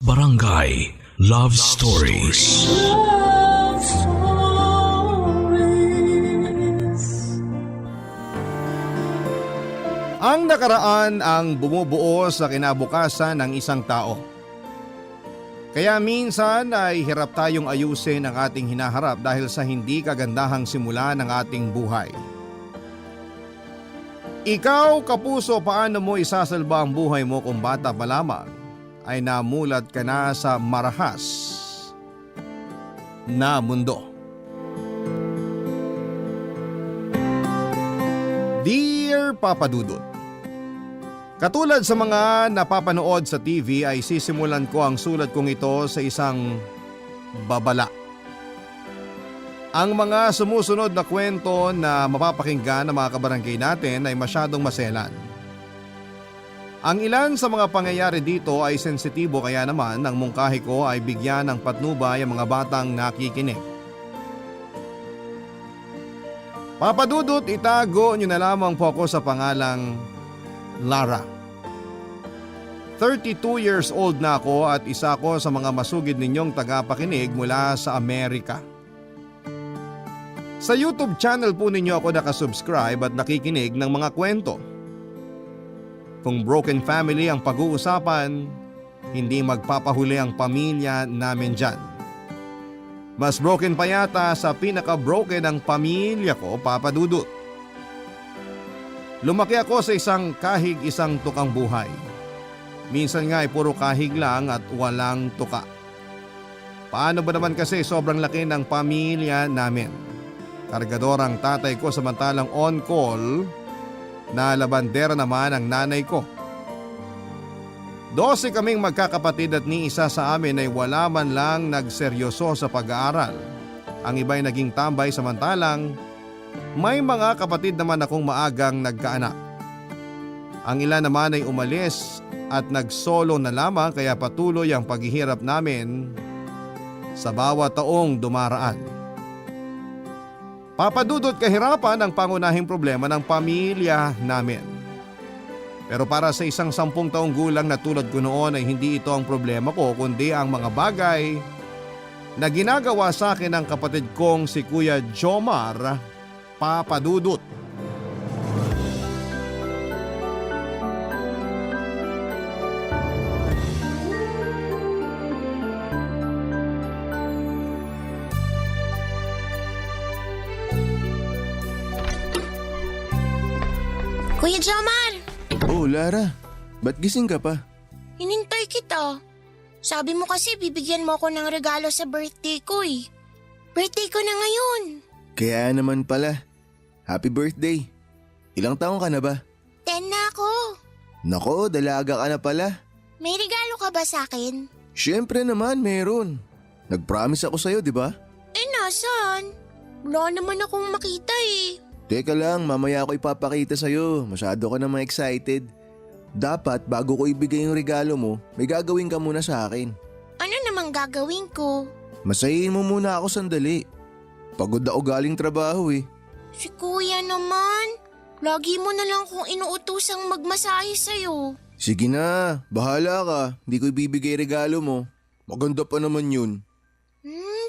Barangay Love Stories. Love Stories. Ang nakaraan ang bumubuo sa kinabukasan ng isang tao. Kaya minsan ay hirap tayong ayusin ang ating hinaharap dahil sa hindi kagandahang simula ng ating buhay. Ikaw, kapuso, paano mo isasalba ang buhay mo kung bata pa lamang ay namulat ka na sa marahas na mundo? Dear Papa Dudut, katulad sa mga napapanood sa TV ay sisimulan ko ang sulat kong ito sa isang babala. Ang mga sumusunod na kwento na mapapakinggan ng mga kabarangay natin ay masyadong maselan. Ang ilan sa mga pangyayari dito ay sensitibo, kaya naman ang mungkahi ko ay bigyan ng patnubay ang mga batang nakikinig. Papa Dudut, itago niyo na lamang po ako sa pangalang Lara. 32 years old na ako at isa ko sa mga masugid ninyong tagapakinig mula sa Amerika. Sa YouTube channel po ninyo ako nakasubscribe at nakikinig ng mga kwento. Kung broken family ang pag-uusapan, hindi magpapahuli ang pamilya namin dyan. Mas broken pa yata sa pinaka-broken ang pamilya ko, Papa Dudut. Lumaki ako sa isang kahig, isang tukang buhay. Minsan nga ay puro kahig lang at walang tuka. Paano ba naman kasi sobrang laki ng pamilya namin? Kargador ang tatay ko samantalang on-call na labandera naman ang nanay ko. 12 kaming magkakapatid at ni isa sa amin ay wala man lang nagseryoso sa pag-aaral. Ang iba'y naging tambay samantalang may mga kapatid naman akong maagang nagkaanak. Ang ilan naman ay umalis at nagsolo na lamang, kaya patuloy ang paghihirap namin sa bawat taong dumaraan. Papa Dudut, kahirapan ang pangunahing problema ng pamilya namin. Pero para sa isang 10 taong gulang na tulad ko noon ay hindi ito ang problema ko, kundi ang mga bagay na ginagawa sa akin ng kapatid kong si Kuya Jomar, Papa Dudut. Kuya Jomar! Oh, Lara. Ba't gising ka pa? Hinintay kita. Sabi mo kasi bibigyan mo ako ng regalo sa birthday ko eh. Birthday ko na ngayon. Kaya naman pala. Happy birthday. Ilang taong ka na ba? 10 na ako. Nako, dalaga ka na pala. May regalo ka ba sa akin? Siyempre naman, meron. Nag-promise ako sa'yo, di ba? Nasaan? Wala naman akong makita eh. Teka lang, mamaya ako ipapakita sa'yo. Masyado ka naman excited. Dapat bago ko ibigay yung regalo mo, may gagawin ka muna sa akin. Ano namang gagawin ko? Masayin mo muna ako sandali. Pagod ako galing trabaho eh. Si kuya naman. Lagi mo na lang kung inuutusang magmasahe sa'yo. Sige na, bahala ka. Hindi ko ibibigay regalo mo. Maganda pa naman yun.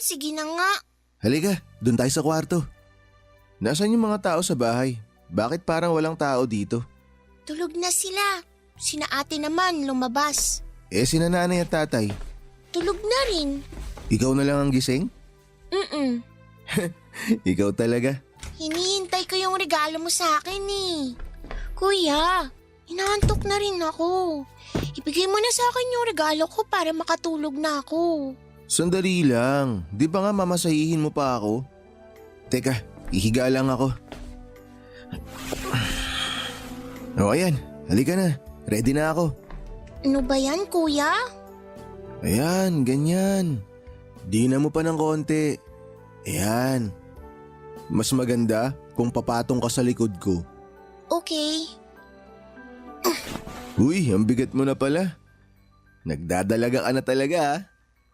Sige na nga. Halika, doon tayo sa kwarto. Nasaan yung mga tao sa bahay? Bakit parang walang tao dito? Tulog na sila. Sina ate naman lumabas. Sina nanay at tatay. Tulog na rin. Ikaw na lang ang gising? Ikaw talaga. Hinihintay ko yung regalo mo sa akin eh. Kuya, inaantok na rin ako. Ibigay mo na sa akin yung regalo ko para makatulog na ako. Sandali lang. Di ba nga mamasahihin mo pa ako? Teka, ihiga lang ako. O ayan, halika na. Ready na ako. Ano ba yan, kuya? Ayan, ganyan. Di na mo pa ng konti. Ayan. Mas maganda kung papatong ka sa likod ko. Okay. Uy, ang bigat mo na pala. Nagdadalaga ka na talaga ah.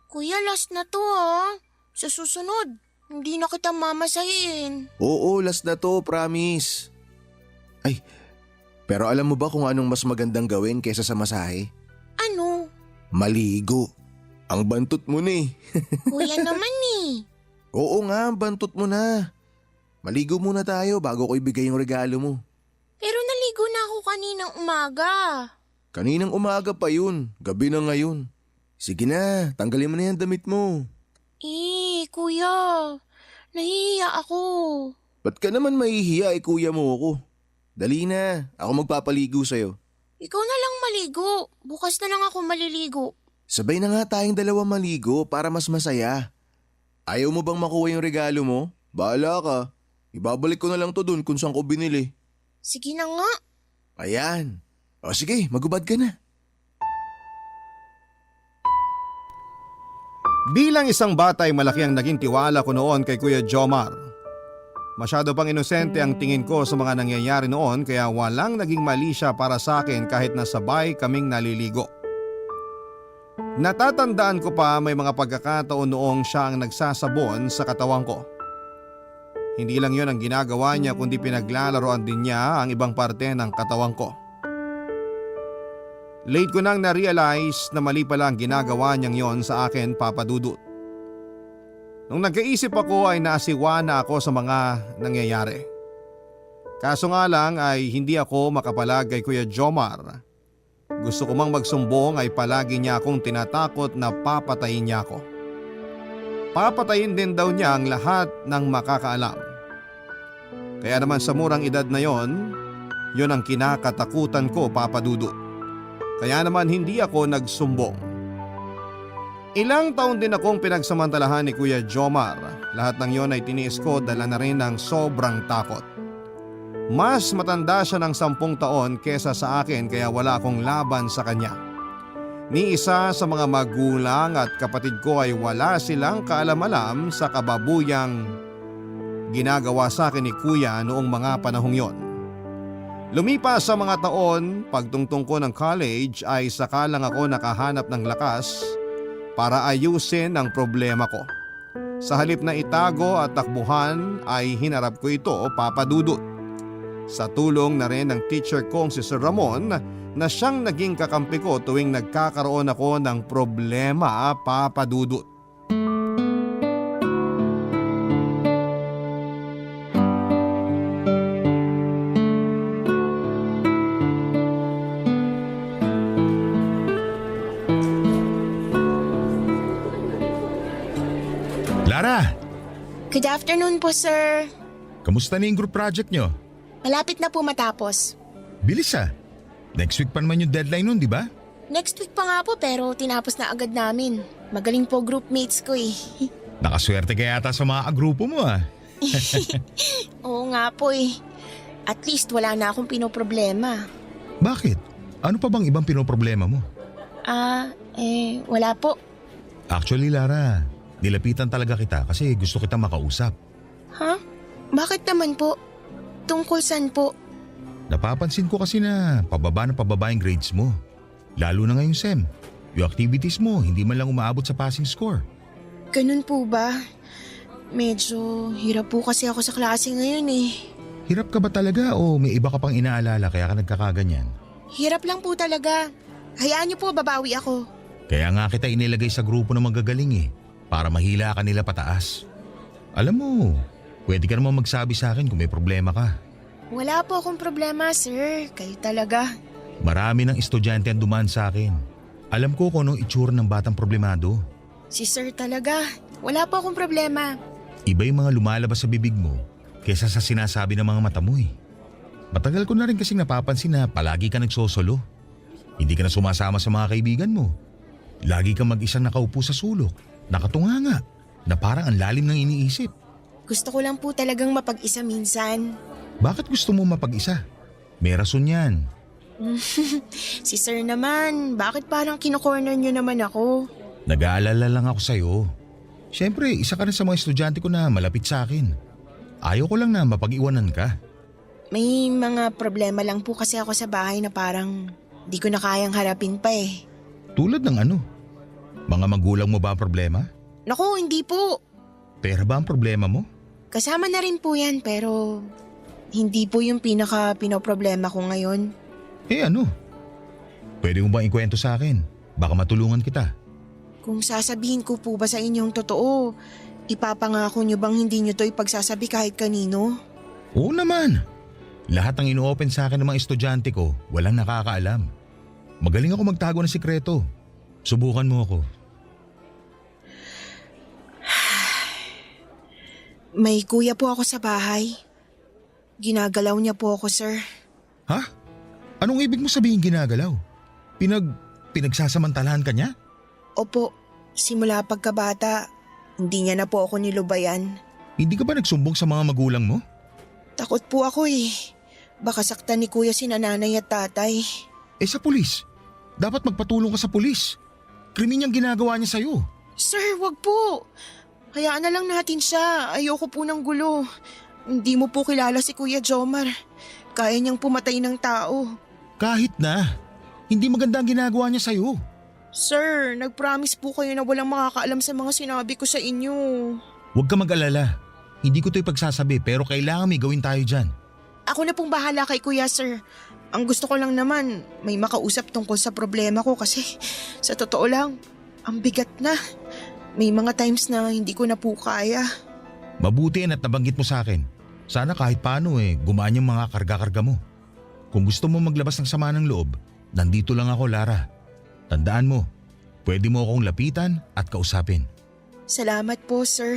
Kuya, last na to ah. Sa susunod, hindi na kita mamasahin. Oo, last na to, promise. Ay, pero alam mo ba kung anong mas magandang gawin kaysa sa masahe? Ano? Maligo. Ang bantot mo na eh. Kuya naman eh. Oo nga, bantot mo na. Maligo muna tayo bago ko ibigay yung regalo mo. Pero naligo na ako kaninang umaga. Kaninang umaga pa yun, gabi na ngayon. Sige na, tanggalin mo na yung damit mo. Kuya, nahihiya ako. Ba't ka naman mahihiya kuya mo ako? Dali na, ako magpapaligo sa'yo. Ikaw na lang maligo. Bukas na lang ako maliligo. Sabay na nga tayong dalawa maligo para mas masaya. Ayaw mo bang makuha yung regalo mo? Bahala ka. Ibabalik ko na lang to dun kung saan ko binili. Sige na nga. Ayan. O sige, magubad ka na. Bilang isang bata ay malaki ang naging tiwala ko noon kay Kuya Jomar. Masyado pang inosente ang tingin ko sa mga nangyayari noon kaya walang naging mali siya para sa akin kahit nasabay kaming naliligo. Natatandaan ko pa may mga pagkakataon noong siya ang nagsasabon sa katawan ko. Hindi lang yon ang ginagawa niya kundi pinaglalaroan din niya ang ibang parte ng katawan ko. Late ko nang na-realize na mali pala ang ginagawa niyang yon sa akin, Papa Dudut. Nung nagkaisip ako ay naasiwa na ako sa mga nangyayari. Kaso nga lang ay hindi ako makapalag kay Kuya Jomar. Gusto ko mang magsumbong ay palagi niya akong tinatakot na papatayin niya ako. Papatayin din daw niya ang lahat ng makakaalam. Kaya naman sa murang edad na yon ang kinakatakutan ko, Papa Dudut. Kaya naman hindi ako nagsumbong. Ilang taon din akong pinagsamantalahan ni Kuya Jomar. Lahat ng yon ay tiniis ko dala na rin ng sobrang takot. Mas matanda siya ng 10 taon kesa sa akin kaya wala akong laban sa kanya. Ni isa sa mga magulang at kapatid ko ay wala silang kaalam-alam sa kababuyang ginagawa sa akin ni Kuya noong mga panahong yon. Lumipas sa mga taon, pagtungtong ko ng college ay saka lang ako nakahanap ng lakas para ayusin ang problema ko. Sa halip na itago at takbuhan ay hinarap ko ito, Papa Dudut. Sa tulong na rin ng teacher kong si Sir Ramon na siyang naging kakampi ko tuwing nagkakaroon ako ng problema, Papa Dudut. Lara, Good afternoon po, sir. kamusta na yung group project nyo? Malapit na po matapos. Bilis ah. Next week pa naman yung deadline nun, di ba? Next week pa nga po pero tinapos na agad namin. Magaling po groupmates ko eh. Nakaswerte ka yata sa mga agrupo mo ah. Oo nga po eh. At least wala na akong pinoproblema. Bakit? Ano pa bang ibang pinoproblema mo? Wala po. Actually Lara, nilapitan talaga kita kasi gusto kitang makausap. Ha? Bakit naman po? Tungkol saan po? Napapansin ko kasi na pababa yung grades mo. Lalo na ngayong SEM. Yung activities mo hindi man lang umaabot sa passing score. Ganun po ba? Medyo hirap po kasi ako sa klase ngayon eh. Hirap ka ba talaga o may iba ka pang inaalala kaya ka nagkakaganyan? Hirap lang po talaga. Hayaan niyo po, babawi ako. Kaya nga kita inilagay sa grupo ng magagaling para mahila ka nila pataas. Alam mo, pwede ka naman magsabi sa akin kung may problema ka. Wala po akong problema, sir. Kayo talaga. Marami ng estudyante ang dumaan sa akin. Alam ko kung anong itsura ng batang problemado. Si sir talaga. Wala po akong problema. Iba yung mga lumalabas sa bibig mo kesa sa sinasabi ng mga mata mo Matagal ko na rin kasing napapansin na palagi ka nagsosolo. Hindi ka na sumasama sa mga kaibigan mo. Lagi kang mag-isang nakaupo sa sulok, nakatunganga, na parang ang lalim ng iniisip. Gusto ko lang po talagang mapag-isa minsan. Bakit gusto mo mapag-isa? May rason yan. Si sir naman, bakit parang kino-corner niyo naman ako? Nag-aalala lang ako sa'yo. Siyempre, isa ka na sa mga estudyante ko na malapit sa akin. Ayaw ko lang na mapag-iwanan ka. May mga problema lang po kasi ako sa bahay na parang di ko na kayang harapin pa eh. Tulad ng ano? Mga magulang mo ba ang problema? Naku, hindi po. Pera ba ang problema mo? Kasama na rin po yan pero hindi po yung pinoproblema ko ngayon. Ano? Pwede mo bang ikwento sa akin? Baka matulungan kita. Kung sasabihin ko po ba sa inyong totoo, ipapangako niyo bang hindi niyo to ipagsasabi kahit kanino? Oo naman. Lahat ng ino-open sa akin ng mga estudyante ko, walang nakakaalam. Magaling ako magtago ng sikreto. Subukan mo ako. May kuya po ako sa bahay. Ginagalaw niya po ako, sir. Ha? Anong ibig mo sabihin ginagalaw? Pinagsasamantalahan ka niya? Opo, simula pagkabata, hindi niya na po ako nilubayan. Hindi ka ba nagsumbong sa mga magulang mo? Takot po ako eh. Baka saktan ni kuya si nanay at tatay. Sa pulis. Dapat magpatulong ka sa pulis. Krimen niyang ginagawa niya sa'yo. Sir, wag po. Hayaan na lang natin siya. Ayoko po ng gulo. Hindi mo po kilala si Kuya Jomar. Kaya niyang pumatay ng tao. Kahit na. Hindi maganda ang ginagawa niya sa'yo. Sir, nag-promise po kayo na walang makakaalam sa mga sinabi ko sa inyo. Huwag ka mag-alala. Hindi ko ito ipagsasabi pero kailangan may gawin tayo dyan. Ako na pong bahala kay Kuya, sir. Ang gusto ko lang naman, may makausap tungkol sa problema ko kasi sa totoo lang, ang bigat na. May mga times na hindi ko na po kaya. Mabuti at nabanggit mo sa akin. Sana kahit paano gumaan yung mga karga-karga mo. Kung gusto mo maglabas ng sama ng loob, nandito lang ako, Lara. Tandaan mo, pwede mo akong lapitan at kausapin. Salamat po, sir.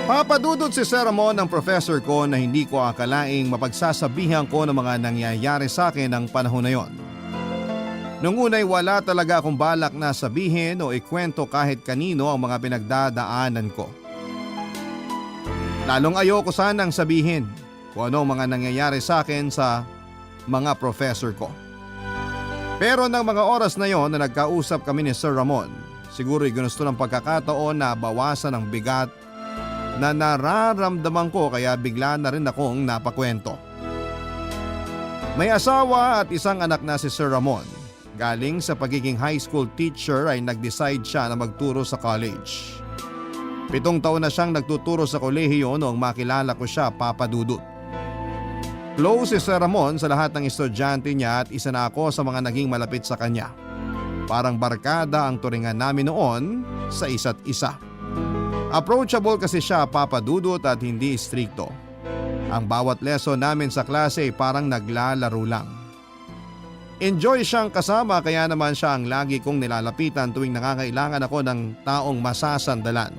Papadudod si Sir Ramon ng professor ko na hindi ko akalaing mapagsasabihan ko ng mga nangyayari sa akin ng panahon na yon. Nung unay wala talaga akong balak na sabihin o ikwento kahit kanino ang mga pinagdadaanan ko. Lalong ayoko sanang sabihin kung ano ang mga nangyayari sa akin sa mga professor ko. Pero ng mga oras na yon na nagkausap kami ni Sir Ramon, siguro'y ginusto ng pagkakataon na bawasan ang bigat na nararamdaman ko kaya bigla na rin akong napakwento. May asawa at isang anak na si Sir Ramon. Galing sa pagiging high school teacher ay nag-decide siya na magturo sa college. 7 taon na siyang nagtuturo sa kolehiyo noong makilala ko siya, Papa Dudut. Close si Sir Ramon sa lahat ng estudyante niya at isa na ako sa mga naging malapit sa kanya. Parang barkada ang turingan namin noon sa isa't isa. Approachable kasi siya, Papa Dudut, at hindi istrikto. Ang bawat lesson namin sa klase ay parang naglalaro lang. Enjoy siyang kasama kaya naman siya ang lagi kong nilalapitan tuwing nangangailangan ako ng taong masasandalan.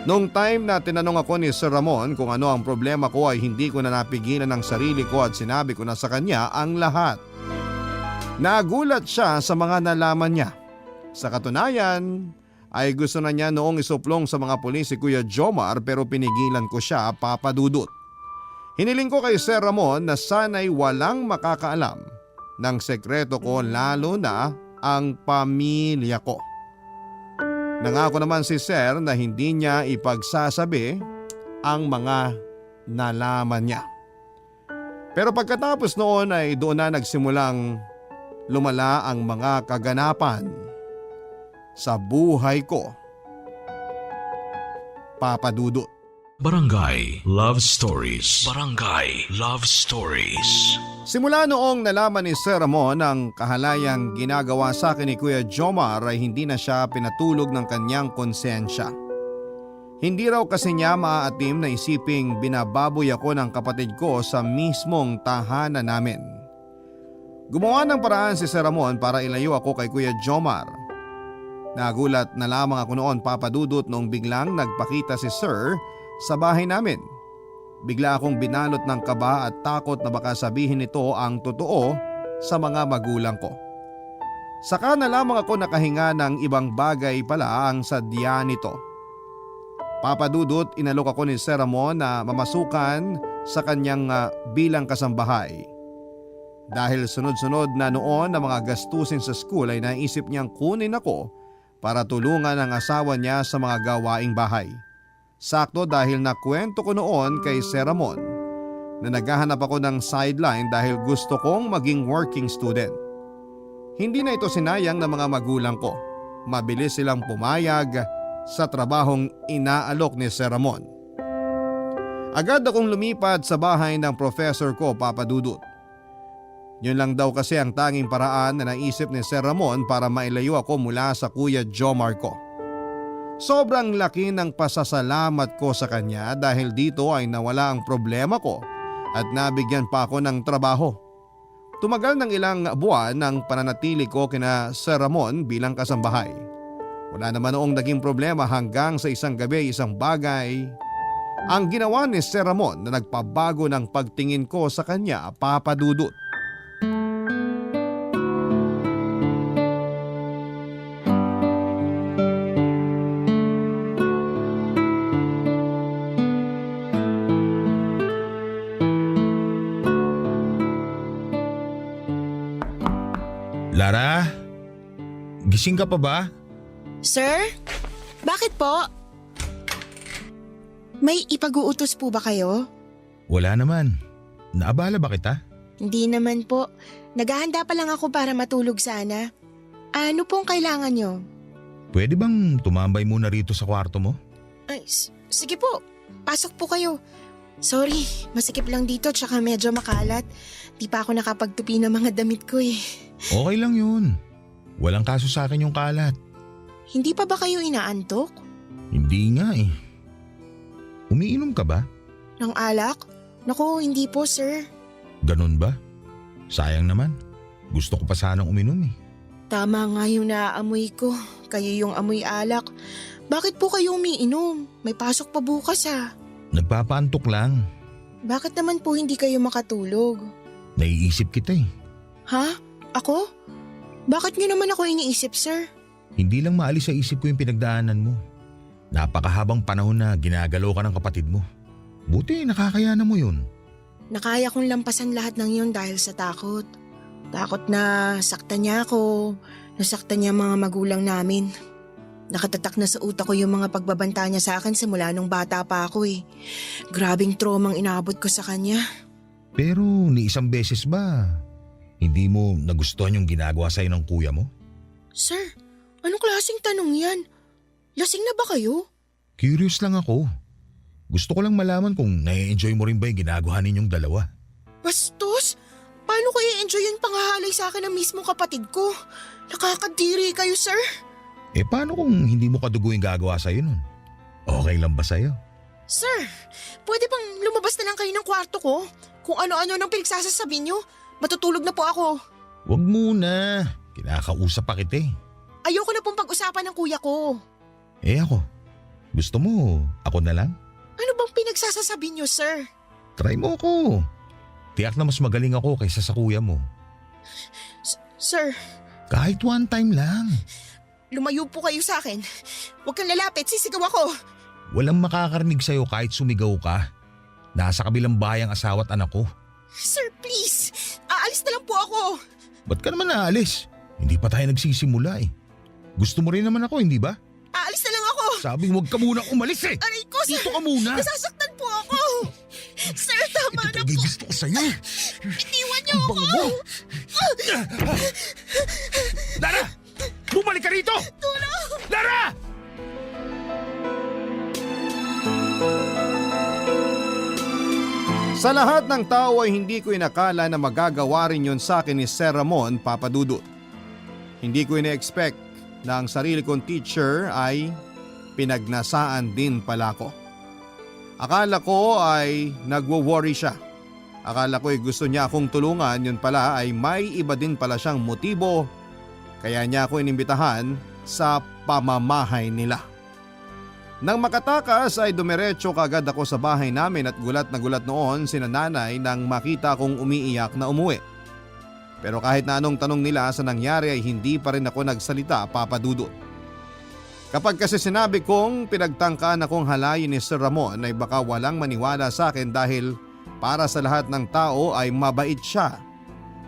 Noong time na tinanong ako ni Sir Ramon kung ano ang problema ko ay hindi ko na napigilan ang sarili ko at sinabi ko na sa kanya ang lahat. Nagulat siya sa mga nalaman niya. Sa katunayan ay gusto na niya noong isuplong sa mga pulis si Kuya Jomar pero pinigilan ko siya, Papa Dudut. Hiniling ko kay Sir Ramon na sana'y walang makakaalam ng sekreto ko lalo na ang pamilya ko. Nangako naman si Sir na hindi niya ipagsasabi ang mga nalaman niya. Pero pagkatapos noon ay doon na nagsimulang lumala ang mga kaganapan sa buhay ko, Papa Dudut. Barangay Love Stories. Barangay Love Stories. Simula noong nalaman ni Sir Ramon ang kahalayang ginagawa sa akin ni Kuya Jomar ay hindi na siya pinatulog ng kanyang konsensya. Hindi raw kasi niya maaatim na isiping binababoy ako ng kapatid ko sa mismong tahanan namin. Gumawa ng paraan si Sir Ramon para ilayo ako kay Kuya Jomar. Nagulat na lamang ako noon, Papa Dudut, noong biglang nagpakita si Sir sa bahay namin. Bigla akong binalot ng kaba at takot na baka sabihin nito ang totoo sa mga magulang ko. Saka na lamang ako nakahinga ng ibang bagay pala ang sadya nito. Papa Dudut, inalok ako ni Sir Ramon na mamasukan sa kanyang bilang kasambahay. Dahil sunod-sunod na noon na mga gastusin sa school ay naisip niyang kunin ako para tulungan ang asawa niya sa mga gawaing bahay. Sakto dahil nakwento ko noon kay Sir Ramon na naghahanap ako ng sideline dahil gusto kong maging working student. Hindi na ito sinayang ng mga magulang ko. Mabilis silang pumayag sa trabahong inaalok ni Sir Ramon. Agad akong lumipat sa bahay ng professor ko, Papa Dudut. Yun lang daw kasi ang tanging paraan na naisip ni Sir Ramon para mailayo ako mula sa Kuya Jomar ko. Sobrang laki ng pasasalamat ko sa kanya dahil dito ay nawala ang problema ko at nabigyan pa ako ng trabaho. Tumagal ng ilang buwan ang pananatili ko kina Sir Ramon bilang kasambahay. Wala naman noong naging problema hanggang sa isang gabi isang bagay ang ginawa ni Sir Ramon na nagpabago ng pagtingin ko sa kanya, Papa Dudut. Lara? Gising ka pa ba? Sir? Bakit po? May ipag-uutos po ba kayo? Wala naman. Naabala ba kita? Hindi naman po. Naghahanda pa lang ako para matulog sana. Ano pong kailangan nyo? Pwede bang tumambay muna rito sa kwarto mo? Ay, sige po. Pasok po kayo. Sorry, masikip lang dito tsaka medyo makalat. Di pa ako nakapagtupi ng mga damit ko eh. Okay lang yun. Walang kaso sa akin yung kalat. Hindi pa ba kayo inaantok? Hindi nga eh. Umiinom ka ba? Ng alak? Naku, hindi po sir. Ganun ba? Sayang naman. Gusto ko pa sanang uminom eh. Tama nga yung naaamoy ko. Kayo yung amoy alak. Bakit po kayo umiinom? May pasok pa bukas ah. Nagpapaantok lang. Bakit naman po hindi kayo makatulog? Naiisip kita eh. Ha? Ako? Bakit niyo naman ako iniisip, sir? Hindi lang maalis sa isip ko yung pinagdaanan mo. Napakahabang panahon na ginagalaw ka ng kapatid mo. Buti nakakayanan mo yun. Nakaya kong lampasan lahat ng yun dahil sa takot. Takot na saktan niya ako, nasaktan niya mga magulang namin. Nakatatak na sa utak ko yung mga pagbabanta niya sa akin simula nung bata pa ako eh. Grabing traumang inabot ko sa kanya. Pero ni isang beses ba, hindi mo nagustuhan yung ginagawa sa'yo ng kuya mo? Sir, anong klaseng tanong yan? Lasing na ba kayo? Curious lang ako. Gusto ko lang malaman kung nai-enjoy mo rin ba yung ginagawa ninyong dalawa. Bastos? Paano ko i-enjoy yung panghahalay sa akin ng mismong kapatid ko? Nakakadiri kayo, sir. Eh paano kung hindi mo kadugo yung gagawa sa'yo nun? Okay lang ba sa'yo? Sir, pwede bang lumabas na lang kayo ng kwarto ko? Kung ano-ano nang pinagsasasabi niyo, matutulog na po ako. Wag muna. Kinakausap pa kita eh. Ayoko na pong pag-usapan ng kuya ko. Eh ako, gusto mo ako na lang? Ano bang pinagsasasabi niyo, sir? Try mo ako. Tiyak na mas magaling ako kaysa sa kuya mo. Sir, Kahit one time lang. lumayo po kayo sa akin. Huwag kang lalapit, sisigaw ako. Walang makakarinig sa'yo kahit sumigaw ka. Nasa kabilang bahay ang asawa at anak ko. Sir, please. Aalis na lang po ako. Ba't ka naman naalis? Hindi pa tayo nagsisimula eh. Gusto mo rin naman ako, hindi ba? Aalis na lang ako. Sabing huwag ka muna umalis eh. Aray ko, sir. Dito ka muna. Nasasaktan po ako. Sir, tama Ito na talaga po. gusto ko sa'yo. Itiwan niyo Ang ako. bango mo. Lara! Bumalik ka rito! Tulong! Lara! Sa lahat ng tao ay hindi ko inakala na magagawa rin yun sa akin ni Sir Ramon, Papa Dudut. Hindi ko ina-expect na ang sarili kong teacher ay pinagnasaan din pala ko. Akala ko ay nagwo-worry siya. Akala ko ay gusto niya akong tulungan, yun pala ay may iba din pala siyang motibo. Kaya niya ako inimbitahan sa pamamahay nila. Nang makatakas ay dumiretso kagad ako sa bahay namin at gulat na gulat noon sina nanay nang makita kong umiiyak na umuwi. Pero kahit na anong tanong nila sa nangyari ay hindi pa rin ako nagsalita, Papa Dudut. Kapag kasi sinabi kong pinagtangkaan akong halayin ni Sir Ramon ay baka walang maniwala sa akin dahil para sa lahat ng tao ay mabait siya,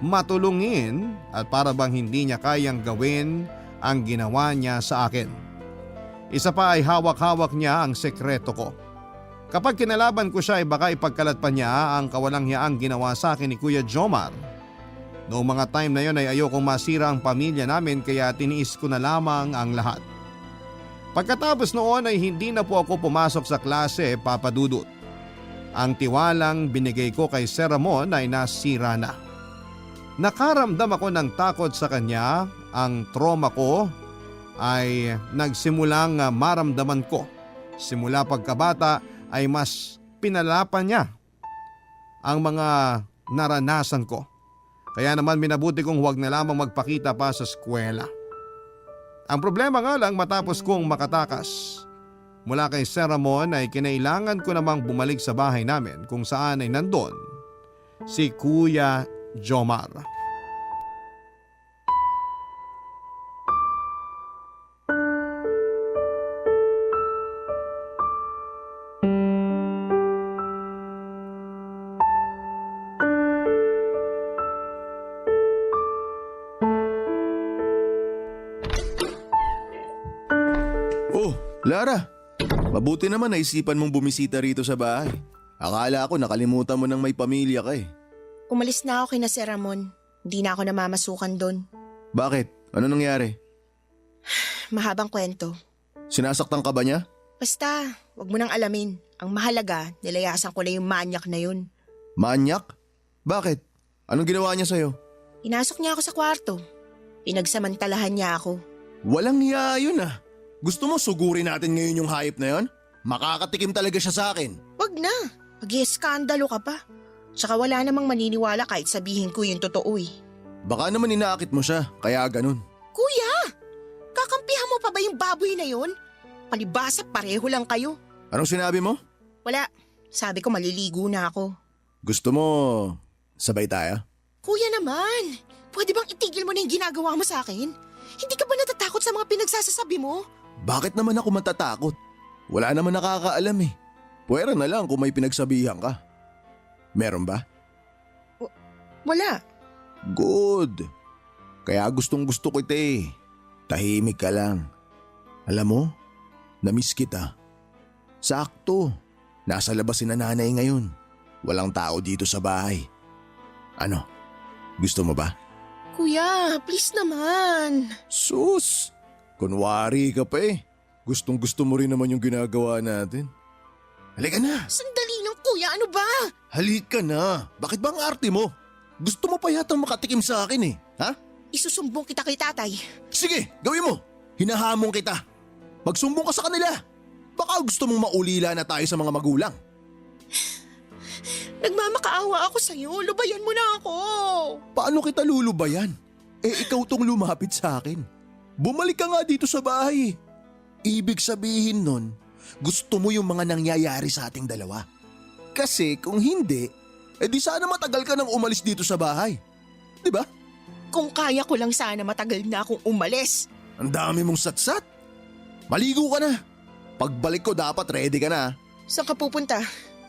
matulungin at para bang hindi niya kayang gawin ang ginawa niya sa akin. Isa pa ay hawak-hawak niya ang sekreto ko. Kapag kinalaban ko siya ay baka ipagkalat pa niya ang kawalang hiyaang ginawa sa akin ni Kuya Jomar. Noong mga time na yon ay ayokong masira ang pamilya namin kaya tiniis ko na lamang ang lahat. Pagkatapos noon ay hindi na po ako pumasok sa klase, Papa Dudut. Ang tiwalang binigay ko kay Sir Ramon ay nasira na. Nakaramdam ako ng takot sa kanya. Ang trauma ko ay nagsimulang maramdaman ko. Simula pagkabata ay mas pinalapan niya ang mga naranasan ko. Kaya naman minabuti kong huwag na lamang magpakita pa sa eskwela. Ang problema nga lang, matapos kong makatakas mula kay Sir Ramon ay kinailangan ko namang bumalik sa bahay namin kung saan ay nandun si Kuya Jomar. Oh, Lara. Mabuti naman naisipan mong bumisita rito sa bahay. Akala ko nakalimutan mo nang may pamilya ka eh. Umalis na ako kina Sir Ramon. Hindi na ako namamasukan doon. Bakit? Ano nangyari? Mahabang kwento. Sinasaktan ka ba niya? Basta, wag mo nang alamin. Ang mahalaga, nilayasan ko na yung manyak na yun. Manyak? Bakit? Anong ginawa niya sa'yo? Inasok niya ako sa kwarto. Pinagsamantalahan niya ako. Walang hiya yun ah. Gusto mo sugurin natin ngayon yung hayop na yon? Makakatikim talaga siya sa akin. Wag na. Mag-ieskandalo ka pa. Tsaka wala namang maniniwala kahit sabihin ko yung totoo eh. Baka naman inaakit mo siya, kaya ganun. Kuya! Kakampihan mo pa ba yung baboy na yon? Palibasa pareho lang kayo. Anong sinabi mo? Wala. Sabi ko maliligo na ako. Gusto mo sabay tayo? Kuya naman, pwede bang itigil mo na yung ginagawa mo sa akin? Hindi ka ba natatakot sa mga pinagsasasabi mo? Bakit naman ako matatakot? Wala naman nakakaalam eh. Pwera na lang kung may pinagsabihan ka. Meron ba? Wala. Good. Kaya gustong gusto ko ito eh. Tahimik ka lang. Alam mo, namiss kita. Sakto. Nasa labas si nanay ngayon. Walang tao dito sa bahay. Ano? Gusto mo ba? Kuya, please naman. Sus! Kunwari ka pa eh. Gustong gusto mo rin naman yung ginagawa natin. Halika na! Sandali lang kuya, ano ba? Halika na! Bakit bang arte mo? Gusto mo pa yata makatikim sa akin eh, ha? Isusumbong kita kay tatay. Sige, gawin mo! Hinahamon kita! Magsumbong ka sa kanila! Baka gusto mong maulila na tayo sa mga magulang. Nagmamakaawa ako sa'yo, lubayan mo na ako. Paano kita lulubayan? Eh ikaw tong lumapit sa akin. Bumalik ka nga dito sa bahay. Ibig sabihin nun, gusto mo yung mga nangyayari sa ating dalawa. Kasi kung hindi, di sana matagal ka nang umalis dito sa bahay. Di ba? Kung kaya ko lang sana matagal na akong umalis. Ang dami mong satsat. Maligo ka na. Pagbalik ko dapat ready ka na. Saan ka pupunta?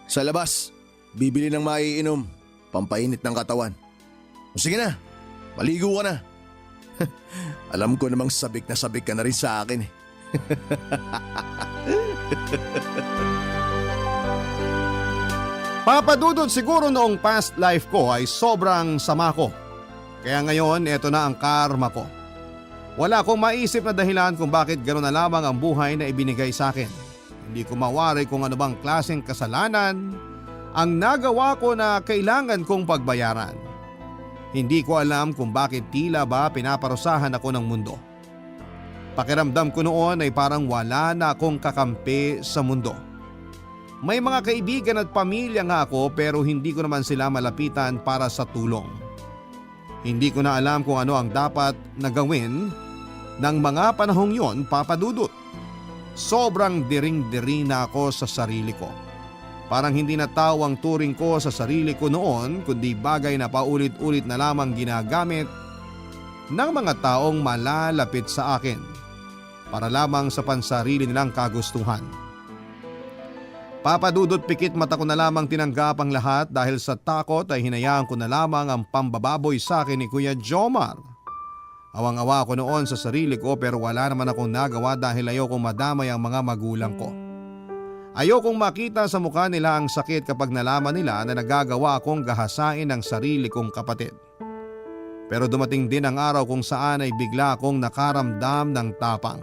Sa labas. Bibili ng maiinom. Pampainit ng katawan. O sige na. Maligo ka na. Alam ko namang sabik ka na rin sa akin eh. Papadudod siguro noong past life ko ay sobrang sama ko. Kaya ngayon, eto na ang karma ko. Wala akong maisip na dahilan kung bakit gano'n na lamang ang buhay na ibinigay sa akin. Hindi ko mawari kung ano bang klaseng kasalanan ang nagawa ko na kailangan kong pagbayaran. Hindi ko alam kung bakit tila ba pinaparusahan ako ng mundo. Pakiramdam ko noon ay parang wala na akong kakampi sa mundo. May mga kaibigan at pamilya nga ako pero hindi ko naman sila malapitan para sa tulong. Hindi ko na alam kung ano ang dapat na gawin ng mga panahong yon, Papadudot. Sobrang diring-diri na ako sa sarili ko. Parang hindi na tao ang turing ko sa sarili ko noon kundi bagay na paulit-ulit na lamang ginagamit ng mga taong malalapit sa akin para lamang sa pansarili nilang kagustuhan. Papadudot, pikit mata ko na lamang tinanggap ang lahat dahil sa takot ay hinayaan ko na lamang ang pambababoy sa akin ni Kuya Jomar. Awang-awa ako noon sa sarili ko pero wala naman akong nagawa dahil ayokong madamay ang mga magulang ko. Ayokong makita sa mukha nila ang sakit kapag nalaman nila na nagagawa akong gahasain ang sarili kong kapatid. Pero dumating din ang araw kung saan ay bigla akong nakaramdam ng tapang.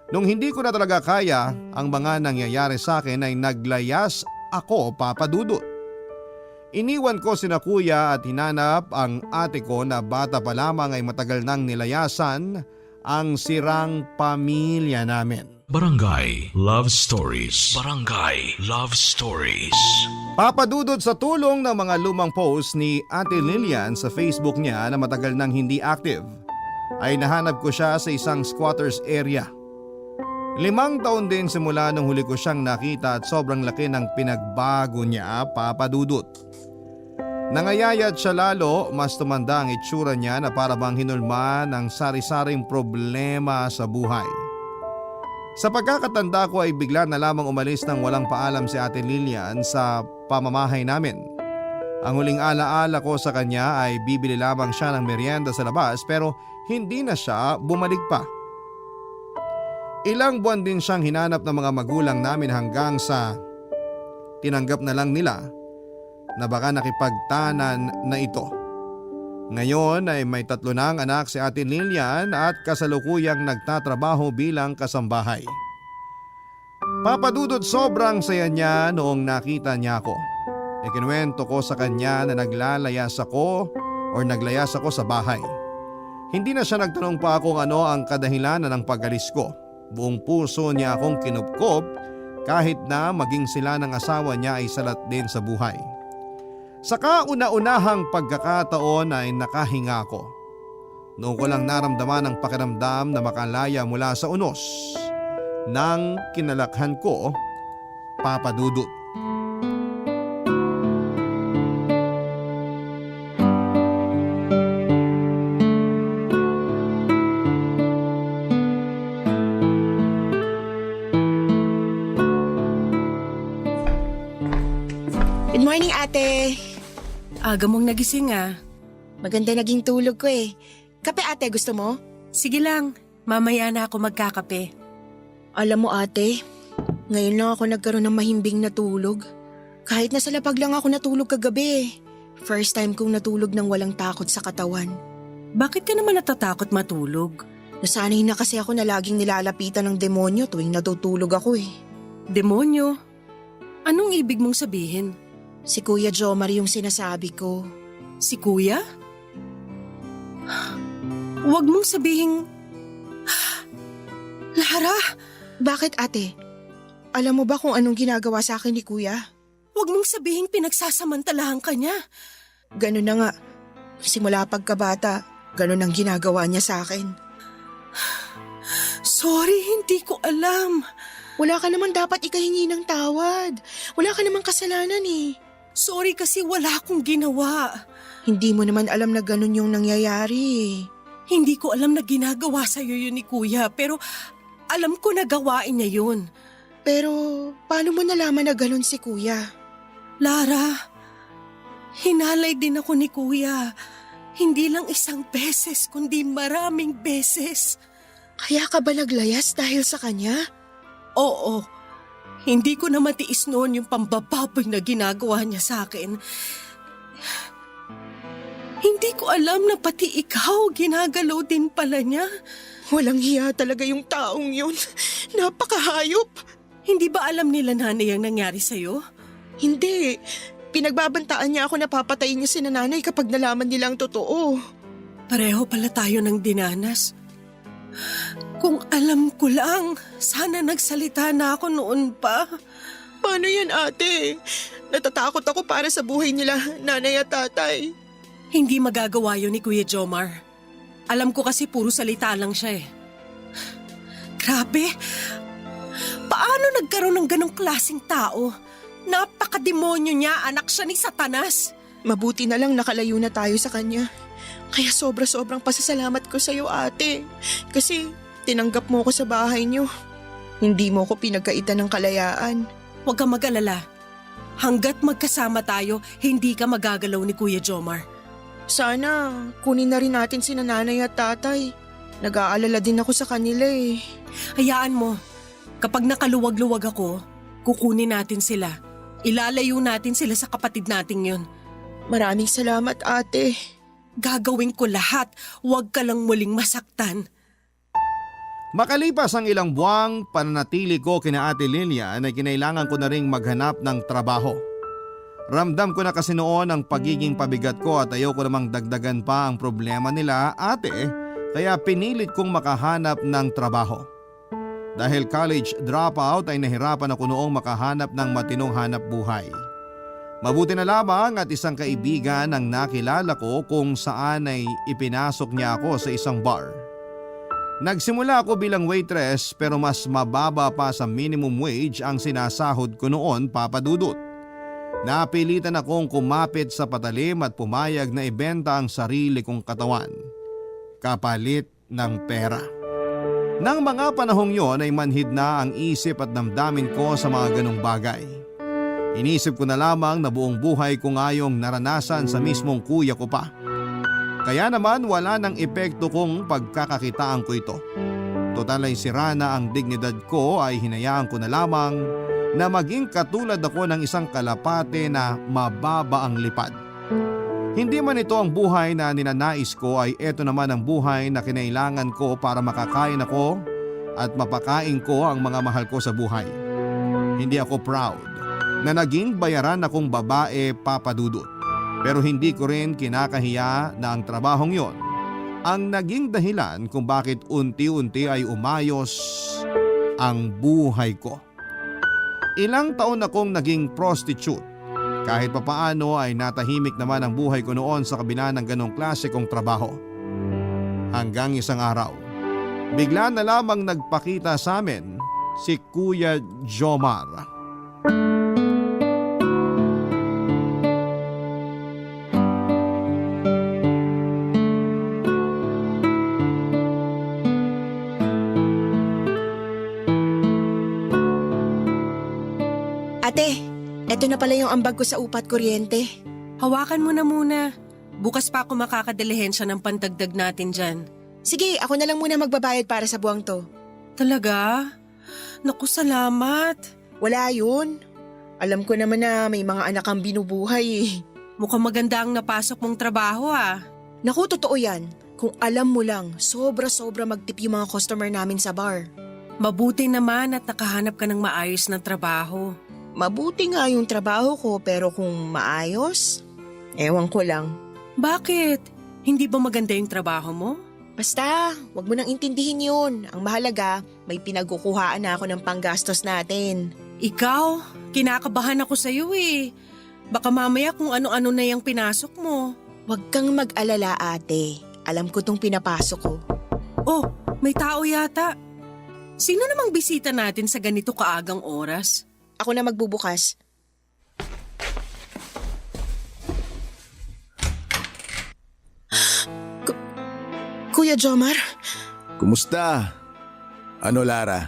Nung hindi ko na talaga kaya ang mga nangyayari sa akin ay naglayas ako, Papadudot. Iniwan ko sina kuya at hinanap ang ate ko na bata pa lamang ay matagal nang nilayasan ang sirang pamilya namin. Barangay Love Stories. Barangay Love Stories. Papadudod sa tulong ng mga lumang post ni Ate Lilian sa Facebook niya na matagal nang hindi active, ay nahanap ko siya sa isang squatters area. 5 taon din simula nung huli ko siyang nakita at sobrang laki ng pinagbago niya, papadudot. Nangayayat siya lalo, mas tumanda ang itsura niya na para bang hinulma ng sari-saring problema sa buhay. Sa pagkakatanda ko ay bigla na lamang umalis ng walang paalam si Ate Lilian sa pamamahay namin. Ang huling alaala ko sa kanya ay bibili lamang siya ng merienda sa labas pero hindi na siya bumalik pa. Ilang buwan din siyang hinanap ng mga magulang namin hanggang sa tinanggap na lang nila na baka nakipagtanan na ito. Ngayon ay may 3 na ang anak si Ate Lilian at kasalukuyang nagtatrabaho bilang kasambahay. Papadudod, sobrang saya niya noong nakita niya ako. Ikinuwento ko sa kanya na naglayas ako sa bahay. Hindi na siya nagtanong pa kung ano ang kadahilanan ng pag-alis ko. Buong puso niya akong kinupkop kahit na maging sila ng asawa niya ay salat din sa buhay. Sa kauna-unahang pagkakataon ay nakahinga ko. Noon ko lang naramdaman ang pakiramdam na makalaya mula sa unos ng kinalakhan ko, papadudot. Good morning, ate. Aga mong nagising ah. Maganda naging tulog ko eh. Kape, ate, gusto mo? Sige lang, mamaya na ako magkakape. Alam mo, ate, ngayon lang ako nagkaroon ng mahimbing na tulog. Kahit nasa lapag lang ako natulog kagabi. First time kong natulog ng walang takot sa katawan. Bakit ka naman natatakot matulog? Nasanay na kasi ako na laging nilalapitan ng demonyo tuwing natutulog ako eh. Demonyo? Anong ibig mong sabihin? Si Kuya Jomar yung sinasabi ko. Si Kuya? Huwag mong sabihin... Lara! Bakit, ate? Alam mo ba kung anong ginagawa sa akin ni Kuya? Huwag mong sabihin pinagsasamantalahan ka niya. Ganun na nga. Simula pagkabata, ganun ang ginagawa niya sa akin. Sorry, hindi ko alam. Wala ka naman dapat ikahingi ng tawad. Wala ka namang kasalanan eh. Sorry kasi wala akong ginawa. Hindi mo naman alam na ganun yung nangyayari. Hindi ko alam na ginagawa sa'yo yun ni Kuya, pero alam ko na gawain niya yun. Pero paano mo nalaman na ganun si Kuya? Lara, hinalay din ako ni Kuya. Hindi lang isang beses, kundi maraming beses. Kaya ka ba naglayas dahil sa kanya? Oo, hindi ko na matiis noon yung pambababoy na ginagawa niya sa akin. Hindi ko alam na pati ikaw ginagalaw din pala niya. Walang hiya talaga yung taong yun. Napakahayop. Hindi ba alam nila nanay ang nangyari sa'yo? Hindi. Pinagbabantaan niya ako na papatayin niya si nanay kapag nalaman nila ang totoo. Pareho pala tayo ng dinanas. Kung alam ko lang, sana nagsalita na ako noon pa. Paano yan, ate? Natatakot ako para sa buhay nila, nanay at tatay. Hindi magagawa yun ni Kuya Jomar. Alam ko kasi puro salita lang siya eh. Grabe! Paano nagkaroon ng ganong klaseng tao? Napakademonyo niya, anak siya ni Satanas. Mabuti na lang nakalayo na tayo sa kanya. Kaya sobra-sobrang pasasalamat ko sa'yo, ate. Kasi tinanggap mo ko sa bahay niyo. Hindi mo ko pinagkaitan ng kalayaan. Huwag kang mag-alala. Hanggat magkasama tayo, hindi ka magagalaw ni Kuya Jomar. Sana kunin na rin natin si nanay at tatay. Nag-aalala din ako sa kanila eh. Hayaan mo, kapag nakaluwag-luwag ako, kukunin natin sila. Ilalayo natin sila sa kapatid nating yun. Maraming salamat, ate. Gagawin ko lahat, huwag ka lang muling masaktan. Makalipas ang ilang buwang pananatili ko kina Ate Lilian ay kinailangan ko na ring maghanap ng trabaho. Ramdam ko na kasi noon ang pagiging pabigat ko at ayoko namang dagdagan pa ang problema nila, ate, kaya pinilit kong makahanap ng trabaho. Dahil college dropout ay nahirapan ako noong makahanap ng matinong hanap buhay. Mabuti na lamang at isang kaibigan ang nakilala ko kung saan ay ipinasok niya ako sa isang bar. Nagsimula ako bilang waitress pero mas mababa pa sa minimum wage ang sinasahod ko noon, Papa Dudut. Napilitan akong kumapit sa patalim at pumayag na ibenta ang sarili kong katawan, kapalit ng pera. Nang mga panahong yon ay manhid na ang isip at damdamin ko sa mga ganong bagay. Inisip ko na lamang na buong buhay ko ngayong naranasan sa mismong kuya ko pa. Kaya naman wala nang epekto kung pagkakakitaan ko ito. Total ay sira na ang dignidad ko, ay hinayaan ko na lamang na maging katulad ako ng isang kalapate na mababa ang lipad. Hindi man ito ang buhay na ninanais ko, ay ito naman ang buhay na kinailangan ko para makakain ako at mapakain ko ang mga mahal ko sa buhay. Hindi ako proud na naging bayaran akong babae, Papa Dudut. Pero hindi ko rin kinakahiya na ang trabahong yon ang naging dahilan kung bakit unti-unti ay umayos ang buhay ko. Ilang taon akong naging prostitute. Kahit papaano ay natahimik naman ang buhay ko noon sa kabila ng ganong klase kong trabaho. Hanggang isang araw, bigla na lamang nagpakita sa amin si Kuya Jomar. Ate, eto na pala yung ambag ko sa upat kuryente. Hawakan mo na muna. Bukas pa ako makakadilihensya ng pandagdag natin dyan. Sige, ako na lang muna magbabayad para sa buwang to. Talaga? Naku, salamat. Wala yun. Alam ko naman na may mga anak kang binubuhay eh. Mukhang maganda ang napasok mong trabaho ah. Naku, totoo yan. Kung alam mo lang, sobra-sobra magtip yung mga customer namin sa bar. Mabuti naman at nakahanap ka ng maayos na trabaho. Mabuti nga yung trabaho ko pero kung maayos, ewan ko lang. Bakit? Hindi ba maganda yung trabaho mo? Basta, wag mo nang intindihin yun. Ang mahalaga, may pinagkukuhaan na ako ng panggastos natin. Ikaw, kinakabahan ako sa'yo eh. Baka mamaya kung ano-ano na yung pinasok mo. Wag kang mag-alala, ate. Alam ko tong pinapasok ko. Oh, may tao yata. Sino namang bisita natin sa ganito kaagang oras? Ako na magbubukas. Kuya Jomar? Kumusta? Ano, Lara?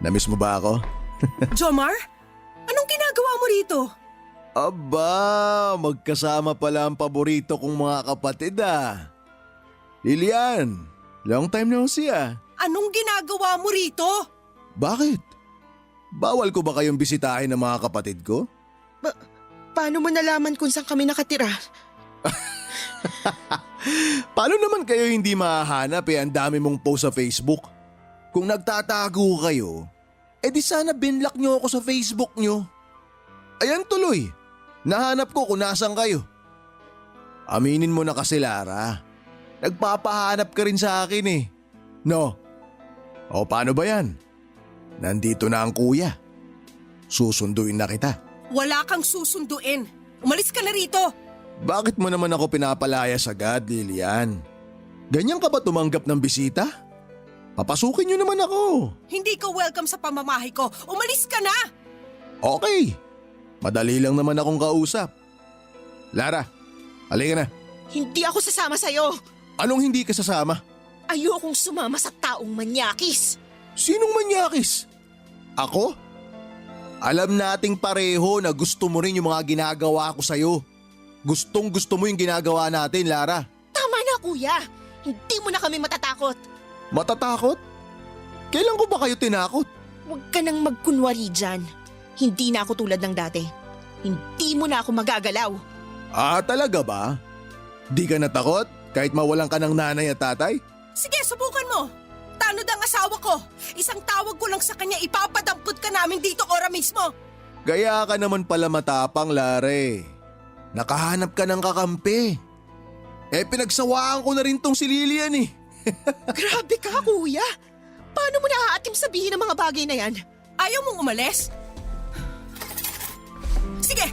Namiss mo ba ako? Jomar? Anong ginagawa mo rito? Aba, magkasama pala ang paborito kong mga kapatid ah. Lilian, long time no see ah. Anong ginagawa mo rito? Bakit? Bawal ko ba kayong bisitahin ng mga kapatid ko? Paano mo nalaman kung saan kami nakatira? Paano naman kayo hindi mahahanap ang dami mong post sa Facebook? Kung nagtatago kayo, edi sana binlock nyo ako sa Facebook nyo. Ayan tuloy, nahanap ko kung nasan kayo. Aminin mo na kasi, Lara, nagpapahanap ka rin sa akin eh. No? O paano ba yan? Nandito na ang kuya. Susunduin na kita. Wala kang susunduin. Umalis ka na rito. Bakit mo naman ako pinapalayas agad, Lilian? Ganyan ka ba tumanggap ng bisita? Papasukin niyo naman ako. Hindi ka welcome sa pamamahay ko. Umalis ka na! Okay. Madali lang naman akong kausap. Lara, halika na. Hindi ako sasama sa'yo. Anong hindi ka sasama? Ayokong sumama sa taong manyakis. Sinong manyakis? Ako? Alam nating pareho na gusto mo rin yung mga ginagawa ko sa'yo. Gustong gusto mo yung ginagawa natin, Lara. Tama na, kuya. Hindi mo na kami matatakot. Matatakot? Kailan ko ba kayo tinakot? Huwag ka nang magkunwari dyan. Hindi na ako tulad ng dati. Hindi mo na ako magagalaw. Ah, talaga ba? Di ka natakot kahit mawalan ka ng nanay at tatay? Sige, subukan mo. Tanod ang asawa ko. Isang tawag ko lang sa kanya, ipapadampot ka namin dito ora mismo. Gaya ka naman pala matapang, Lare. Nakahanap ka ng kakampi. Pinagsawaan ko na rin tong si Lilian eh. Grabe ka, kuya. Paano mo naaatim sabihin ang mga bagay na yan? Ayaw mong umalis? Sige,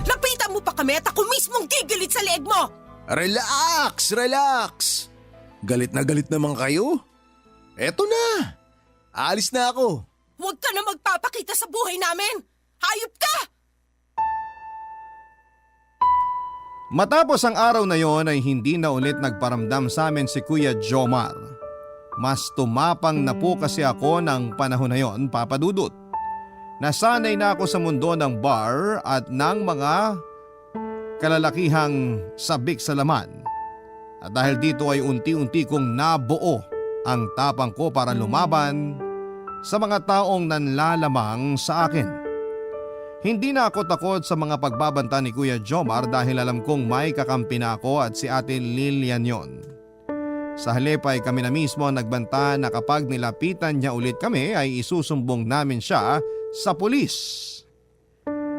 lapitan mo pa kami at ako mismong gigilit sa leeg mo! Relax, relax. Galit na galit naman kayo. Eto na. Alis na ako. Huwag ka na magpapakita sa buhay namin! Hayop ka! Matapos ang araw na yon ay hindi na ulit nagparamdam sa amin si Kuya Jomar. Mas tumapang na po kasi ako ng panahon na yon, Papa Dudut. Nasanay na ako sa mundo ng bar at ng mga kalalakihang sabik sa laman. At dahil dito ay unti-unti kong nabuo ang tapang ko para lumaban sa mga taong nanlalamang sa akin. Hindi na ako takot sa mga pagbabanta ni Kuya Jomar dahil alam kong may kakampi na ako at si Ate Lilian yon. Sa halip ay kami na mismo nagbanta na kapag nilapitan niya ulit kami ay isusumbong namin siya sa pulis.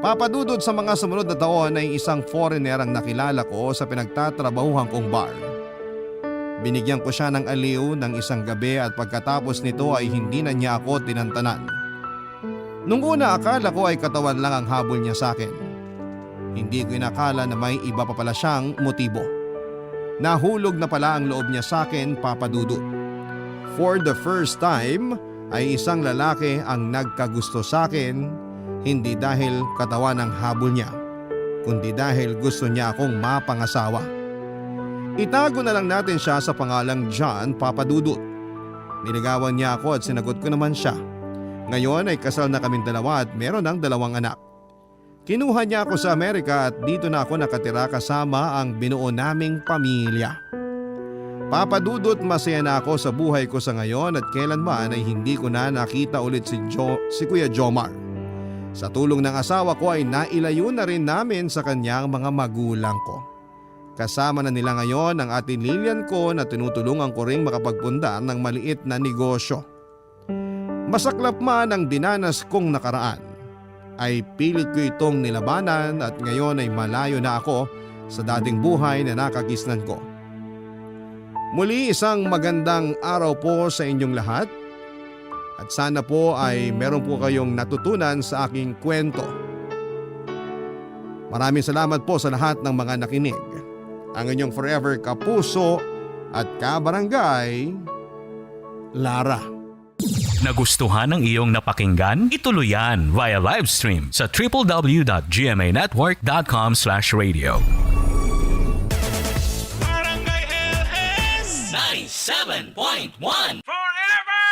Papadudod sa mga sumunod na taon ay isang foreigner ang nakilala ko sa pinagtatrabahuhan kong bar. Binigyan ko siya ng aliw ng isang gabi at pagkatapos nito ay hindi na niya ako tinantanan. Nung una akala ko ay katawan lang ang habol niya sa akin. Hindi ko inakala na may iba pa pala siyang motibo. Nahulog na pala ang loob niya sa akin, Papa Dudut. For the first time ay isang lalaki ang nagkagusto sa akin, hindi dahil katawan ang habol niya, kundi dahil gusto niya akong mapangasawa. Itago na lang natin siya sa pangalang John, Papa Dudut. Niligawan niya ako at sinagot ko naman siya. Ngayon ay kasal na kaming dalawa at meron ng 2 anak. Kinuha niya ako sa Amerika at dito na ako nakatira kasama ang binuo naming pamilya. Papa Dudut, masaya na ako sa buhay ko sa ngayon at kailanman ay hindi ko na nakita ulit si Kuya Jomar. Sa tulong ng asawa ko ay nailayo na rin namin sa kanyang mga magulang ko. Kasama na nila ngayon ang Ate Lilian ko na tinutulungan ko ring makapagpundar ng maliit na negosyo. Masaklap man ang dinanas kong nakaraan, ay pilit ko itong nilabanan at ngayon ay malayo na ako sa dating buhay na nakagisnan ko. Muli isang magandang araw po sa inyong lahat at sana po ay meron po kayong natutunan sa aking kwento. Maraming salamat po sa lahat ng mga nakinig. Ang inyong forever kapuso at kabarangay, Lara. Nagustuhan ng iyong napakinggan? Ituloy yan via live stream sa www.gmanetwork.com/radio. Barangay LS 97.1 Forever!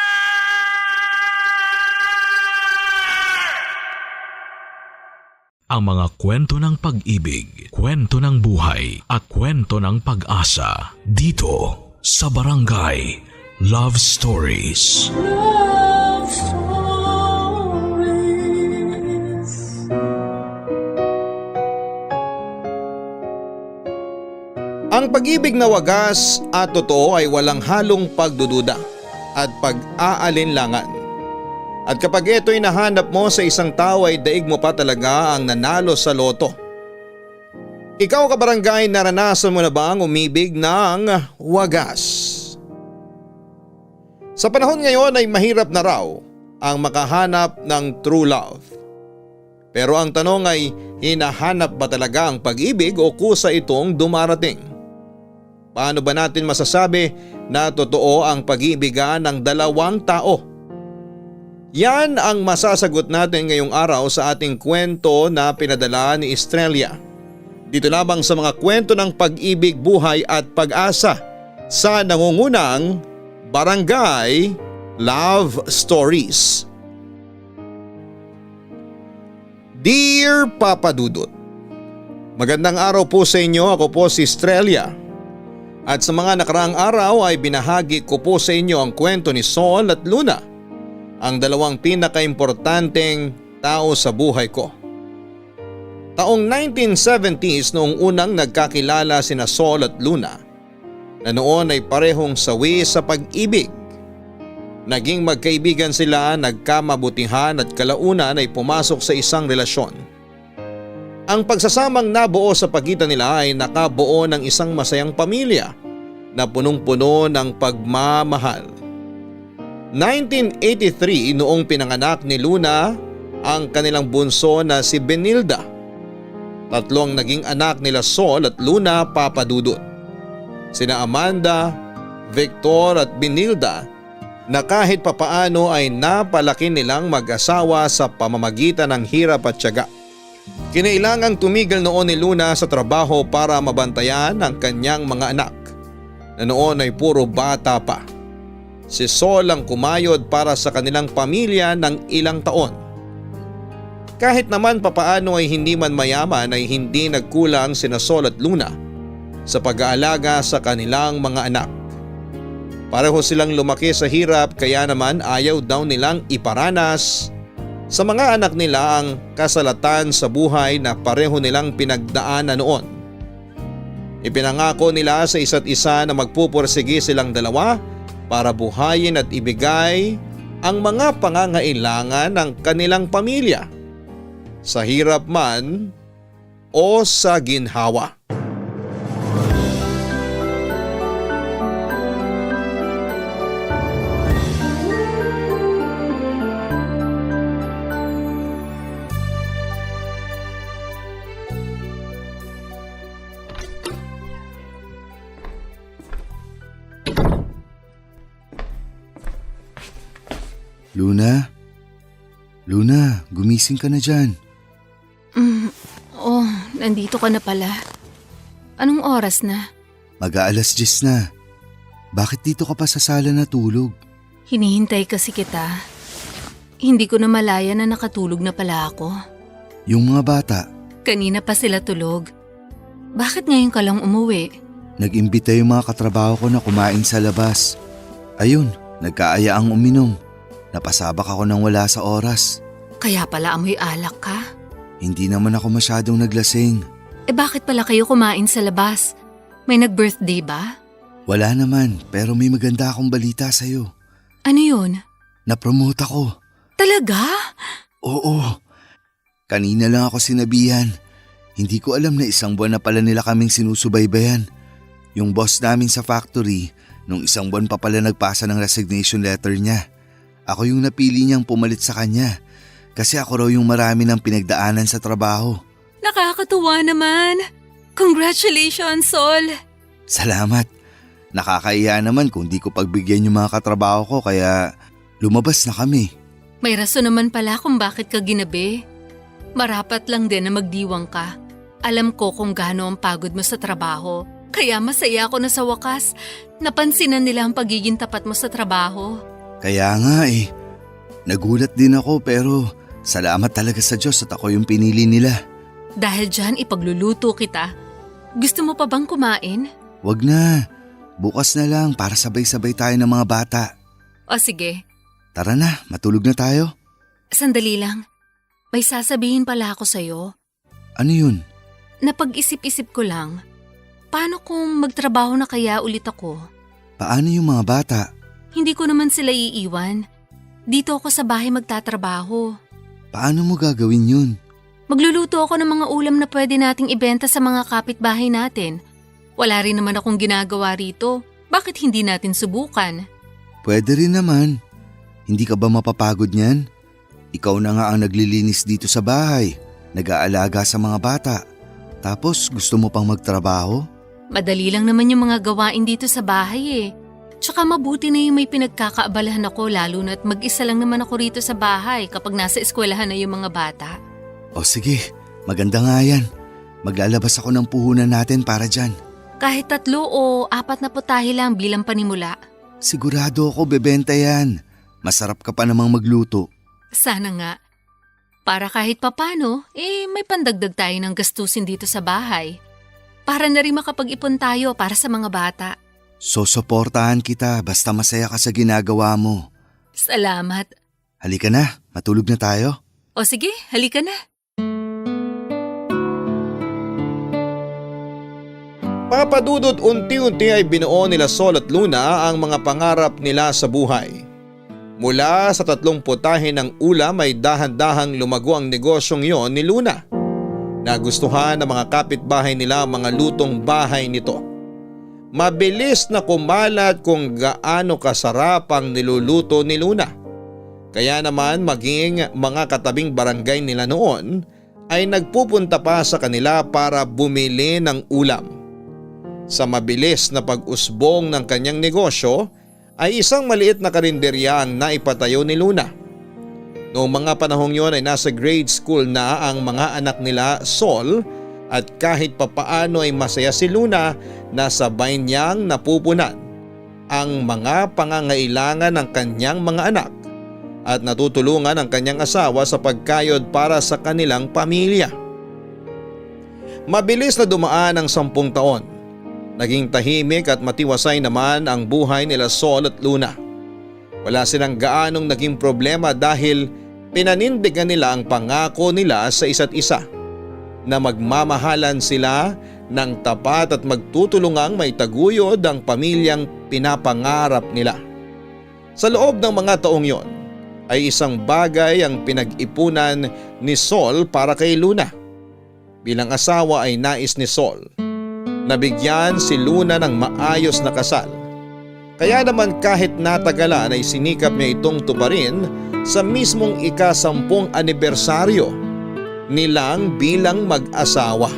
Ang mga kwento ng pag-ibig, kwento ng buhay at kwento ng pag-asa dito sa Barangay Love Stories. Love Stories. Ang pag-ibig na wagas at totoo ay walang halong pagdududa at pag-aalinlangan. At kapag ito'y nahanap mo sa isang tao ay daig mo pa talaga ang nanalo sa loto. Ikaw, kabarangay, naranasan mo na ba ang umibig ng wagas? Sa panahon ngayon ay mahirap na raw ang makahanap ng true love. Pero ang tanong ay, hinahanap ba talaga ang pag-ibig o kusa itong dumarating? Paano ba natin masasabi na totoo ang pag-ibigan ng 2 tao? Yan ang masasagot natin ngayong araw sa ating kwento na pinadala ni Estrella. Dito lamang sa mga kwento ng pag-ibig, buhay at pag-asa sa nangungunang Barangay Love Stories. Dear Papa Dudut, magandang araw po sa inyo. Ako po si Estrella. At sa mga nakaraang araw ay binahagi ko po sa inyo ang kwento ni Sol at Luna, ang 2 pinakaimportanteng tao sa buhay ko. Taong 1970s noong unang nagkakilala sina Sol at Luna, na noon ay parehong sawi sa pag-ibig. Naging magkaibigan sila, nagkamabutihan at kalaunan ay pumasok sa isang relasyon. Ang pagsasamang nabuo sa pagitan nila ay nakabuo ng isang masayang pamilya na punong-puno ng pagmamahal. 1983 noong pinanganak ni Luna ang kanilang bunso na si Benilda. Tatlo ang naging anak nila Sol at Luna Papadudut. Sina Amanda, Victor at Benilda na kahit papaano ay napalaki nilang mag-asawa sa pamamagitan ng hirap at tiyaga. Kinailangang tumigil noon ni Luna sa trabaho para mabantayan ang kanyang mga anak na noon ay puro bata pa. Si Sol ang kumayod para sa kanilang pamilya ng ilang taon. Kahit naman papaano ay hindi man mayaman ay hindi nagkulang sina Sol at Luna sa pag-aalaga sa kanilang mga anak. Pareho silang lumaki sa hirap kaya naman ayaw daw nilang iparanas sa mga anak nila ang kasalatan sa buhay na pareho nilang pinagdaanan noon. Ipinangako nila sa isa't isa na magpupursige silang dalawa para buhayin at ibigay ang mga pangangailangan ng kanilang pamilya, sa hirap man o sa ginhawa. Luna? Luna, gumising ka na dyan. Nandito ka na pala. Anong oras na? Mag-aalas 10 na. Bakit dito ka pa sa sala natulog? Hinihintay kasi kita. Hindi ko na malaya na nakatulog na pala ako. Yung mga bata, Kanina pa sila tulog. Bakit ngayon ka lang umuwi? nag-imbita yung mga katrabaho ko na kumain sa labas. Ayun, nagkaayaang uminom. Napasabak ako nang wala sa oras. Kaya pala amoy alak ka? Hindi naman ako masyadong naglasing. Bakit pala kayo kumain sa labas? May nag-birthday ba? Wala naman, pero may maganda akong balita sa'yo. Ano yun? Na-promote ako. Talaga? Oo. Kanina lang ako sinabihan. Hindi ko alam na 1 buwan na pala nila kaming sinusubaybayan. Yung boss namin sa factory, nung 1 buwan pa pala nagpasa ng resignation letter niya. Ako yung napili niyang pumalit sa kanya. Kasi ako raw yung marami ng pinagdaanan sa trabaho. Nakakatuwa naman. Congratulations, Sol. Salamat. Nakakaiya naman kung di ko pagbigyan yung mga katrabaho ko kaya lumabas na kami. May rason naman pala kung bakit ka ginabi. Marapat lang din na magdiwang ka. Alam ko kung gaano ang pagod mo sa trabaho. Kaya masaya ako na sa wakas. Napansinan nila ang pagiging tapat mo sa trabaho. Kaya nga eh. Nagulat din ako pero salamat talaga sa Diyos at ako yung pinili nila. Dahil dyan ipagluluto kita. Gusto mo pa bang kumain? Wag na. Bukas na lang para sabay-sabay tayo ng mga bata. O sige, Tara na, matulog na tayo. sandali lang. May sasabihin pala ako sa'yo. Ano yun? Napag-isip-isip ko lang. Paano kung magtrabaho na kaya ulit ako? Paano yung mga bata? Hindi ko naman sila iiwan. Dito ako sa bahay magtatrabaho. Paano mo gagawin yun? Magluluto ako ng mga ulam na pwede nating ibenta sa mga kapitbahay natin. Wala rin naman akong ginagawa rito. Bakit hindi natin subukan? Pwede rin naman. Hindi ka ba mapapagod niyan? Ikaw na nga ang naglilinis dito sa bahay, nag-aalaga sa mga bata. Tapos gusto mo pang magtrabaho? Madali lang naman yung mga gawain dito sa bahay eh. Tsaka mabuti na yung may pinagkakaabalahan ako lalo na't mag-isa lang naman ako rito sa bahay kapag nasa eskwelahan na yung mga bata. O sige, maganda nga yan. Maglalabas ako ng puhunan natin para dyan. Kahit 3 o 4 na putahe lang bilang panimula. Sigurado ako bebenta yan. Masarap ka pa namang magluto. Sana nga. Para kahit papano, may pandagdag tayo ng gastusin dito sa bahay. Para na rin makapag-ipon tayo para sa mga bata. Susuportahan kita basta masaya ka sa ginagawa mo. Salamat. Halika na, matulog na tayo. O sige, halika na. Papadudot unti-unti ay binuo nila Sol at Luna ang mga pangarap nila sa buhay. Mula sa 30 putahe ng ulam ay dahan-dahang lumago ang negosyong yon ni Luna. Nagustuhan ng mga kapitbahay nila ang mga lutong bahay nito. Mabilis na kumalat kung gaano kasarap ang niluluto ni Luna. Kaya naman maging mga katabing barangay nila noon ay nagpupunta pa sa kanila para bumili ng ulam. Sa mabilis na pag-usbong ng kanyang negosyo ay isang maliit na karinderya ang naipatayo ni Luna. Noong mga panahong yon ay nasa grade school na ang mga anak nila Sol at kahit papaano ay masaya si Luna na sabay niyang napupunan ang mga pangangailangan ng kanyang mga anak at natutulungan ang kanyang asawa sa pagkayod para sa kanilang pamilya. Mabilis na dumaan ang 10 taon. Naging tahimik at matiwasay naman ang buhay nila Sol at Luna. Wala silang gaanong naging problema dahil pinanindigan nila ang pangako nila sa isa't isa na magmamahalan sila ng tapat at magtutulungang may taguyod ang pamilyang pinapangarap nila. Sa loob ng mga taong yon ay isang bagay ang pinag-ipunan ni Sol para kay Luna. Bilang asawa ay nais ni Sol nabigyan si Luna ng maayos na kasal. Kaya naman kahit natagalan ay sinikap niya itong tuparin sa mismong ika-10 anibersaryo nilang bilang mag-asawa.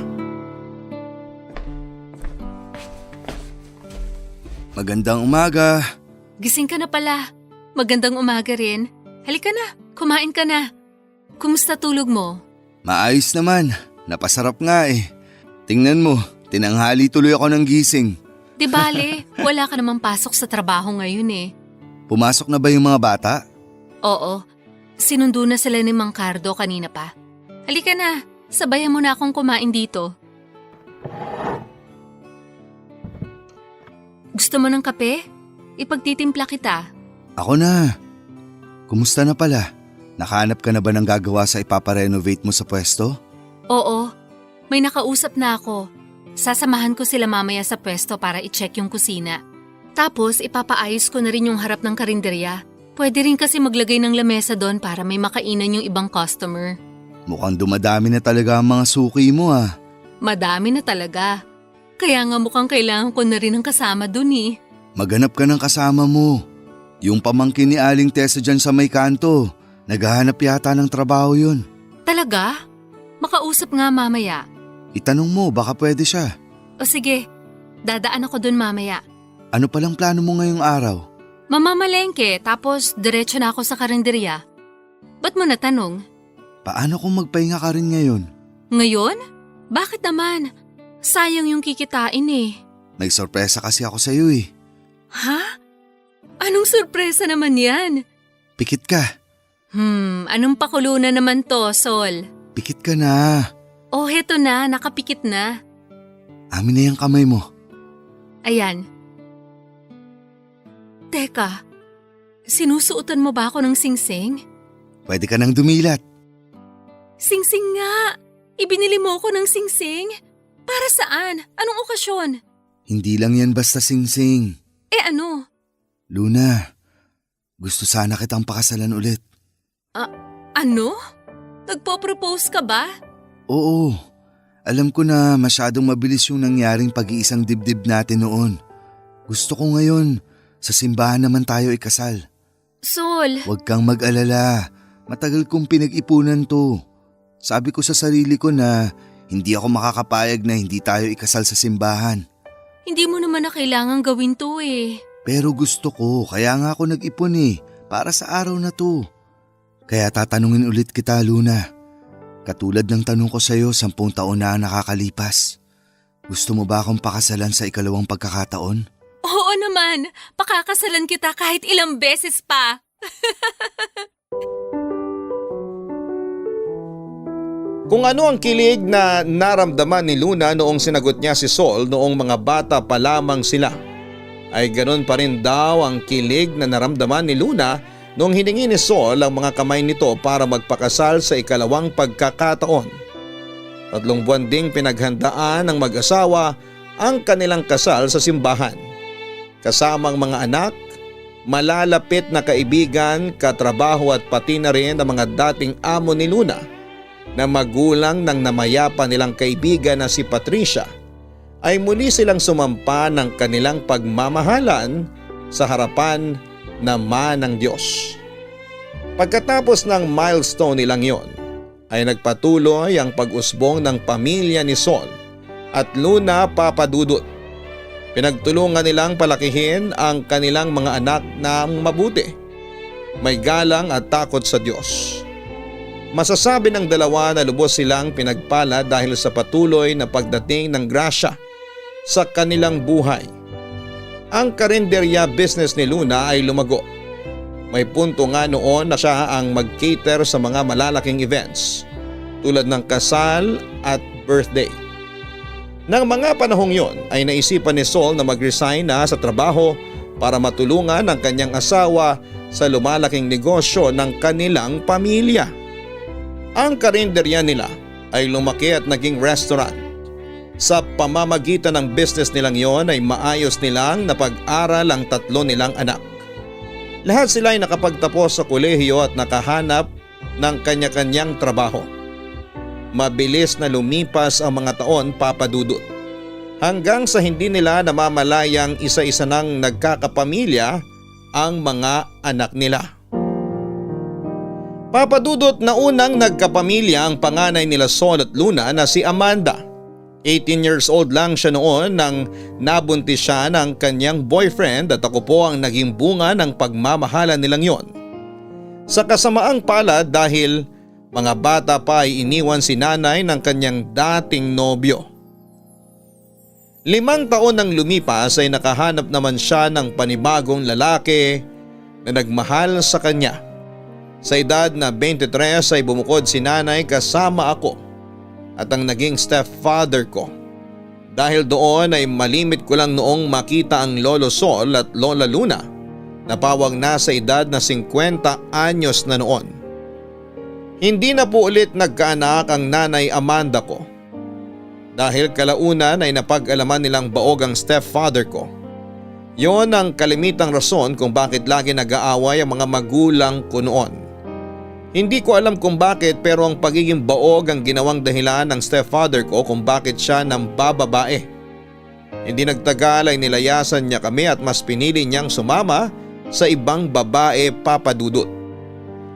Magandang umaga. Gising ka na pala. Magandang umaga rin. Halika na, kumain ka na. Kumusta tulog mo? Maayos naman. Napasarap nga eh. Tingnan mo, tinanghali tuloy ako ng gising. Di bale, wala ka namang pasok sa trabaho ngayon eh. Pumasok na ba yung mga bata? Oo, sinundo na sila ni Mang Cardo kanina pa. Halika na, sabayan mo na akong kumain dito. Gusto mo ng kape? Ipagtitimpla kita. Ako na. Kumusta na pala? Nakahanap ka na ba ng gagawa sa ipaparenovate mo sa pwesto? Oo, may nakausap na ako. Sasamahan ko sila mamaya sa pwesto para i-check yung kusina. Tapos ipapaayos ko na rin yung harap ng karinderya. Pwede rin kasi maglagay ng lamesa doon para may makainan yung ibang customer. Mukhang dumadami na talaga ang mga suki mo ah. Madami na talaga. Kaya nga mukhang kailangan ko na rin ng kasama doon eh. Maghanap ka ng kasama mo. Yung pamangkin ni Aling Tessa dyan sa may kanto. Naghahanap yata ng trabaho yun. Talaga? Makausap nga mamaya. Itanong mo, baka pwede siya. O sige, dadaan ako doon mamaya. Ano palang plano mo ngayong araw? Mamamalengke tapos diretso na ako sa karinderya. Ba't mo natanong? Paano kung magpahinga ka rin ngayon? Ngayon? Bakit naman? Sayang yung kikitain eh. May sorpresa kasi ako sa'yo eh. Ha? Anong sorpresa naman yan? Pikit ka. Anong pakulo na naman to, Sol? Pikit ka na. Oh, heto na, nakapikit na. Amin na yung kamay mo. Ayan. Teka, sinusuotan mo ba ako ng singsing? Pwede ka nang dumilat. Singsing nga! Ibinili mo ako ng singsing? Para saan? Anong okasyon? Hindi lang yan basta singsing. Eh ano? Luna, gusto sana kitang pakasalan ulit. Ano? Nagpo-propose ka ba? Oo, alam ko na masyadong mabilis yung nangyaring pag-iisang dibdib natin noon. Gusto ko ngayon, sa simbahan naman tayo ikasal. Sol! Huwag kang mag-alala, matagal kong pinag-ipunan to. Sabi ko sa sarili ko na hindi ako makakapayag na hindi tayo ikasal sa simbahan. Hindi mo naman na kailangan gawin to eh. Pero gusto ko, kaya nga ako nag-ipon eh, para sa araw na to. Kaya tatanungin ulit kita, Luna. Katulad ng tanong ko sa'yo 10 taon na nakakalipas. Gusto mo ba akong pakasalan sa ikalawang pagkakataon? Oo naman, pakakasalan kita kahit ilang beses pa. Kung ano ang kilig na naramdaman ni Luna noong sinagot niya si Sol noong mga bata pa lamang sila, ay ganoon pa rin daw ang kilig na naramdaman ni Luna noong hiningi ni Sol ang mga kamay nito para magpakasal sa ikalawang pagkakataon. 3 buwan ding pinaghandaan ng mag-asawa ang kanilang kasal sa simbahan. Kasamang mga anak, malalapit na kaibigan, katrabaho at pati na rin ang mga dating amo ni Luna na magulang ng namayapa nilang kaibigan na si Patricia ay muli silang sumampa ng kanilang pagmamahalan sa harapan naman ng Diyos. Pagkatapos ng milestone nilang yon, ay nagpatuloy ang pag-usbong ng pamilya ni Sol at Luna Papadudut. Pinagtulungan nilang palakihin ang kanilang mga anak na mabuti, may galang at takot sa Diyos. Masasabi ng dalawa na lubos silang pinagpala dahil sa patuloy na pagdating ng grasya sa kanilang buhay. Ang karinderya business ni Luna ay lumago. May punto nga noon na siya ang mag-cater sa mga malalaking events tulad ng kasal at birthday. Nang mga panahong yon ay naisipan ni Sol na mag-resign na sa trabaho para matulungan ang kanyang asawa sa lumalaking negosyo ng kanilang pamilya. Ang karinderya nila ay lumaki at naging restaurant. Sa pamamagitan ng business nilang yon ay maayos nilang napag-aral ang 3 nilang anak. Lahat sila ay nakapagtapos sa kolehiyo at nakahanap ng kanya-kanyang trabaho. Mabilis na lumipas ang mga taon, Papadudut. Hanggang sa hindi nila namamalayang isa-isa nang nagkakapamilya ang mga anak nila. Papadudut na unang nagkapamilya ang panganay nila Sol at Luna na si Amanda. 18 years old lang siya noon nang nabuntis siya ng kanyang boyfriend at ako po ang naging bunga ng pagmamahalan nilang yon. Sa kasamaang palad dahil mga bata pa ay iniwan si nanay ng kanyang dating nobyo. 5 taon nang lumipas ay nakahanap naman siya ng panibagong lalaki na nagmahal sa kanya. Sa edad na 23 ay bumukod si nanay kasama ako at ang naging stepfather ko. Dahil doon ay malimit ko lang noong makita ang Lolo Sol at Lola Luna na pawang nasa edad na 50 anyos na noon. Hindi na po ulit nagkaanak ang nanay Amanda ko. Dahil kalaunan ay napag-alaman nilang baog ang stepfather ko. Yon ang kalimitang rason kung bakit lagi nag-aaway ang mga magulang ko noon. Hindi ko alam kung bakit pero ang pagiging baog ang ginawang dahilan ng stepfather ko kung bakit siya nang bababae. Hindi nagtagal ay nilayasan niya kami at mas pinili niyang sumama sa ibang babae, Papadudut.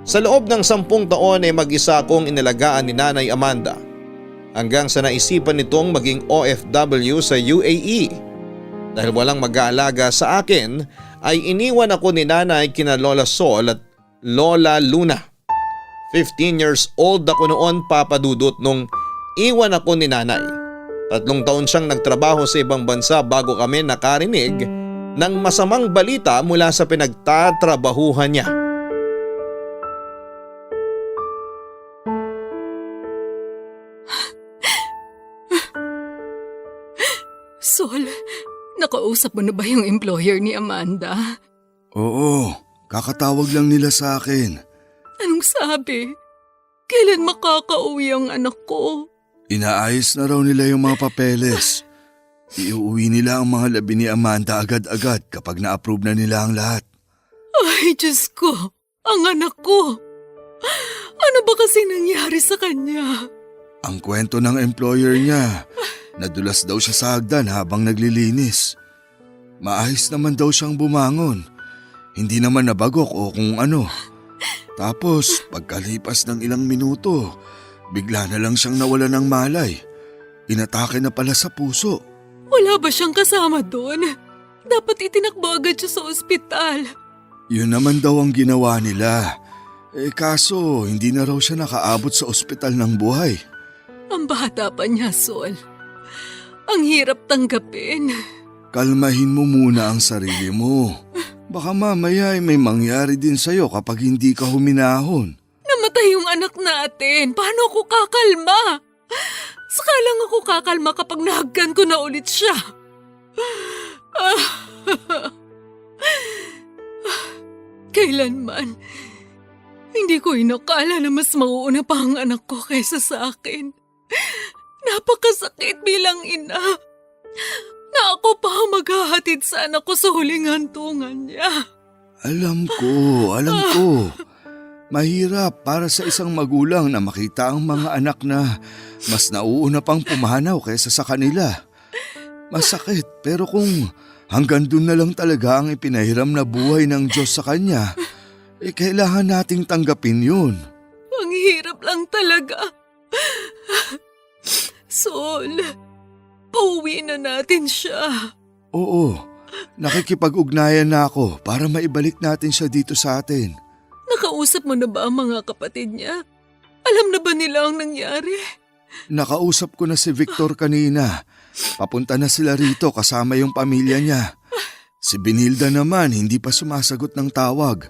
Sa loob ng 10 taon ay mag-isa akong inalagaan ni Nanay Amanda hanggang sa naisipan nitong maging OFW sa UAE. Dahil walang mag-aalaga sa akin ay iniwan ako ni Nanay kina Lola Sol at Lola Luna. 15 years old ako noon, Papadudut, nung iwan ako ni nanay. 3 taon siyang nagtrabaho sa ibang bansa bago kami nakarinig ng masamang balita mula sa pinagtatrabahuhan niya. Sol, nakausap mo na ba yung employer ni Amanda? Oo, kakatawag lang nila sa akin. Anong sabi? Kailan makakauwi ang anak ko? Inaayos na raw nila yung mga papeles. Iuwi nila ang mga labi ni Amanda agad-agad kapag na-approve na nila ang lahat. Ay, Diyos ko! Ang anak ko! Ano ba kasi nangyari sa kanya? Ang kwento ng employer niya, nadulas daw siya sa hagdan habang naglilinis. Maayos naman daw siyang bumangon. Hindi naman nabagok o kung ano. Tapos pagkalipas ng ilang minuto, bigla na lang siyang nawala ng malay. Inatake na pala sa puso. Wala ba siyang kasama doon? Dapat itinakbo agad siya sa ospital. Yun naman daw ang ginawa nila. Kaso hindi na raw siya nakaabot sa ospital ng buhay. Ang bata pa niya, Sol. Ang hirap tanggapin. Kalmahin mo muna ang sarili mo. Baka mamaya ay may mangyari din sa'yo kapag hindi ka huminahon. Namatay yung anak natin. Paano ako kakalma? Saka lang ako kakalma kapag nahagkan ko na ulit siya. Kailanman, hindi ko inakala na mas mauuna pa ang anak ko kaysa sa akin. Napakasakit bilang ina. Na ako pa ang maghahatid sa anak ko sa huling hantungan niya. Alam ko. Mahirap para sa isang magulang na makita ang mga anak na mas nauuna pang pumanaw kaysa sa kanila. Masakit, pero kung hanggang dun na lang talaga ang ipinahiram na buhay ng Diyos sa kanya, kailangan nating tanggapin yun. Ang hirap lang talaga. Sol, pauwi na natin siya. Oo, nakikipag-ugnayan na ako para maibalik natin siya dito sa atin. Nakausap mo na ba ang mga kapatid niya? Alam na ba nila ang nangyari? Nakausap ko na si Victor kanina. Papunta na sila rito kasama yung pamilya niya. Si Benilda naman hindi pa sumasagot ng tawag.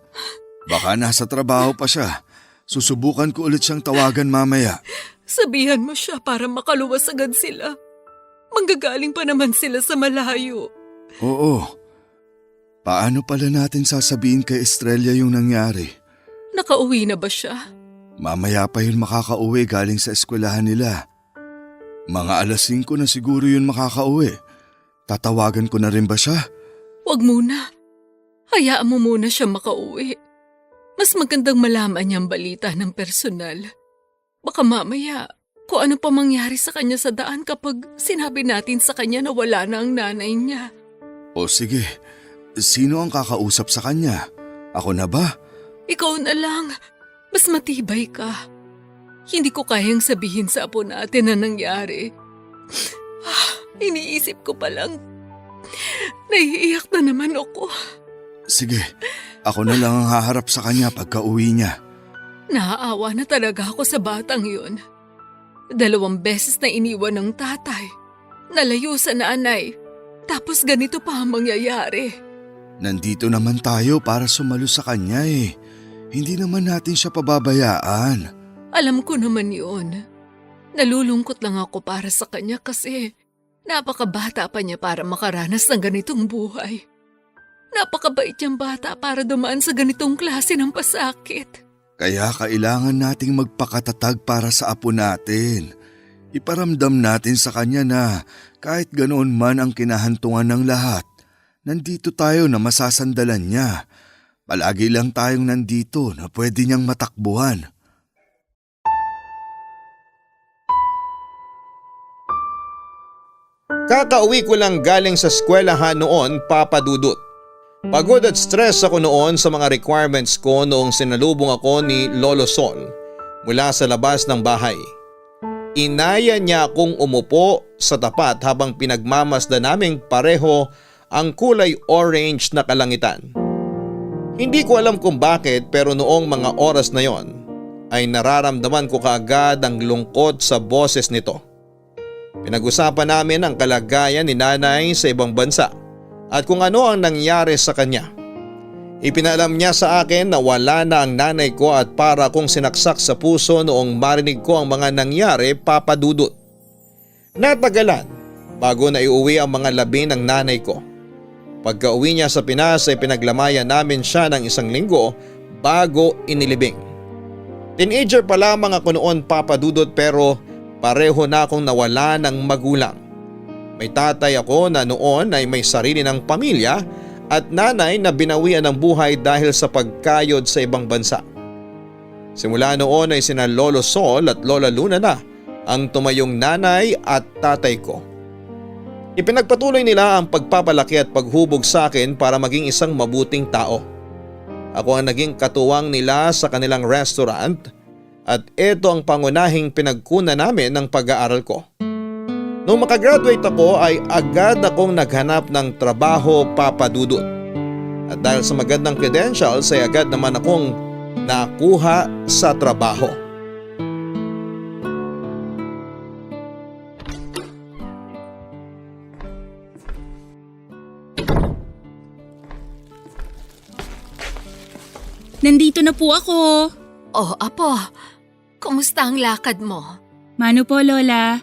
Baka nasa trabaho pa siya. Susubukan ko ulit siyang tawagan mamaya. Sabihan mo siya para makaluwas agad sila. Manggagaling pa naman sila sa malayo. Oo. Paano pala natin sasabihin kay Estrella yung nangyari? Nakauwi na ba siya? Mamaya pa yun makakauwi galing sa eskwelahan nila. Mga alas 5 na siguro yun makakauwi. Tatawagan ko na rin ba siya? Huwag muna. Hayaan mo muna siya makauwi. Mas magandang malaman niya ang balita ng personal. Baka mamaya, kung ano pa mangyari sa kanya sa daan kapag sinabi natin sa kanya na wala na ang nanay niya. O sige, sino ang kakausap sa kanya? Ako na ba? Ikaw na lang. Mas matibay ka. Hindi ko kayang sabihin sa apo natin na nangyari. Iniisip ko pa lang. Naiiyak na naman ako. Sige, ako na lang ang haharap sa kanya pagka-uwi niya. Naaawa na talaga ako sa batang yun. 2 beses na iniwan ng tatay. Nalayo sa nanay. Tapos ganito pa ang mangyayari. Nandito naman tayo para sumalo sa kanya eh. Hindi naman natin siya pababayaan. Alam ko naman yun. Nalulungkot lang ako para sa kanya kasi napakabata pa niya para makaranas ng ganitong buhay. Napakabait niyang bata para dumaan sa ganitong klase ng pasakit. Kaya kailangan nating magpakatatag para sa apo natin. Iparamdam natin sa kanya na kahit ganoon man ang kinahantungan ng lahat, nandito tayo na masasandalan niya. Palagi lang tayong nandito na pwede niyang matakbuhan. Kakauwi ko lang galing sa eskwelahan noon, Papa Dudut. Pagod at stress ako noon sa mga requirements ko noong sinalubong ako ni Lolo Sol mula sa labas ng bahay. Inaya niya akong umupo sa tapat habang pinagmamasdan naming pareho ang kulay orange na kalangitan. Hindi ko alam kung bakit pero noong mga oras na yon ay nararamdaman ko kaagad ang lungkot sa boses nito. Pinag-usapan namin ang kalagayan ni nanay sa ibang bansa at kung ano ang nangyari sa kanya. Ipinalam niya sa akin na wala na ang nanay ko at para kong sinaksak sa puso noong marinig ko ang mga nangyari, Papa Dudut. Natagalan bago na iuwi ang mga labi ng nanay ko. Pagka-uwi niya sa Pinas ay pinaglamayan namin siya ng 1 linggo bago inilibing. Teenager pa lamang ako noon, Papa Dudut, pero pareho na akong nawala ng magulang. May tatay ako na noon ay may sarili ng pamilya at nanay na binawian ng buhay dahil sa pagkayod sa ibang bansa. Simula noon ay sina Lolo Sol at Lola Luna na ang tumayong nanay at tatay ko. Ipinagpatuloy nila ang pagpapalaki at paghubog sa akin para maging isang mabuting tao. Ako ang naging katuwang nila sa kanilang restaurant at ito ang pangunahing pinagkunan namin ng pag-aaral ko. Nung makagraduate ako ay agad akong naghanap ng trabaho, Papa Dudut. At dahil sa magandang credentials ay agad naman akong nakuha sa trabaho. Nandito na po ako. Oh, apo. Kumusta ang lakad mo? Mano po, Lola?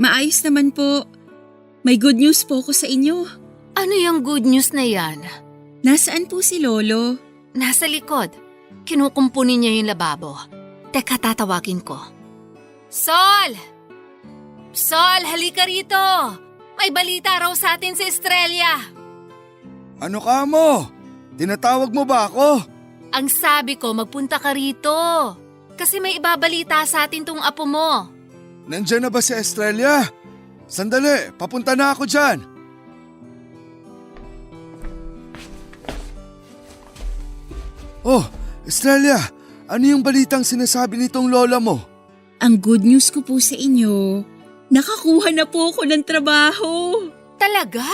Maayos naman po. May good news po ako sa inyo. Ano yung good news na yan? Nasaan po si Lolo? Nasa likod. Kinukumpunin niya yung lababo. Teka, tatawagin ko. Sol! Sol, halika rito! May balita raw sa atin si Estrella. Ano ka mo? tinatawag mo ba ako? Ang sabi ko, magpunta ka rito. Kasi may ibabalita sa atin tong apo mo. Nandiyan na ba si Estrella? Sandali, papunta na ako dyan. Oh, Estrella, ano yung balitang sinasabi nitong lola mo? Ang good news ko po sa inyo, nakakuha na po ako ng trabaho. Talaga?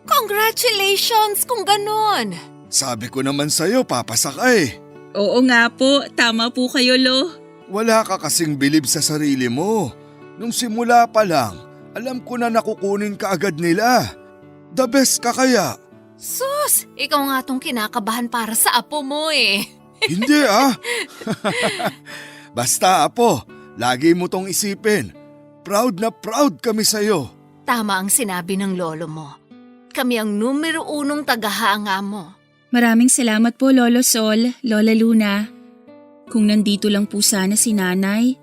Congratulations kung ganon. Sabi ko naman sa'yo, papasa ka eh. Oo nga po, tama po kayo, Lo. Wala ka kasing bilib sa sarili mo. Nung simula pa lang, alam ko na nakukunin ka agad nila. The best ka kaya? Sus, ikaw nga tong kinakabahan para sa apo mo eh. Hindi ah. Basta apo, lagi mo tong isipin. Proud na proud kami sa'yo. Tama ang sinabi ng lolo mo. Kami ang numero 1 tagahanga mo. Maraming salamat po, Lolo Sol, Lola Luna. Kung nandito lang po sana si nanay,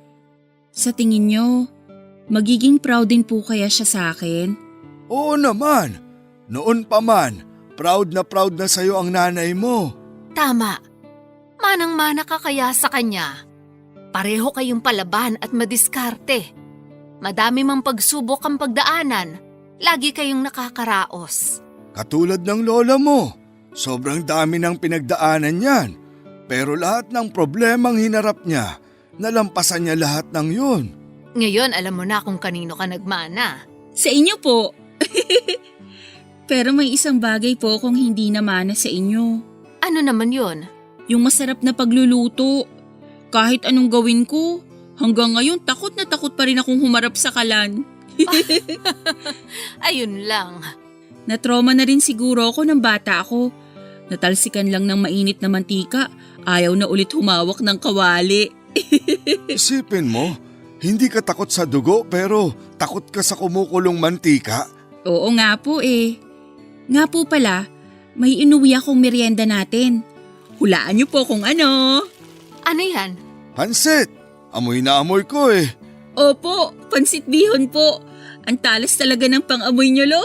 sa tingin nyo, magiging proud din po kaya siya sa akin? Oo naman. Noon pa man, proud na sa'yo ang nanay mo. Tama. Manang-mana ka kaya sa kanya. Pareho kayong palaban at madiskarte. Madami mang pagsubok ang pagdaanan. Lagi kayong nakakaraos. Katulad ng lola mo, sobrang dami ng pinagdaanan niyan. Pero lahat ng problemang hinarap niya, nalampasan niya lahat ng yun. Ngayon alam mo na kung kanino ka nagmana. Sa inyo po. Pero may isang bagay po kung hindi namana sa inyo. Ano naman yon? Yung masarap na pagluluto. Kahit anong gawin ko, hanggang ngayon takot na takot pa rin akong humarap sa kalan. Ayun lang. Natrauma na rin siguro ako ng bata ako. Natalsikan lang ng mainit na mantika, ayaw na ulit humawak ng kawali. Isipin mo, hindi ka takot sa dugo pero takot ka sa kumukulong mantika? Oo nga po eh. Nga po pala, may inuwi akong merienda natin. Hulaan niyo po kung ano. Ano yan? Pansit! Amoy na amoy ko eh. Opo, pansit bihon po. Ang talas talaga ng pang-amoy niyo, Lo.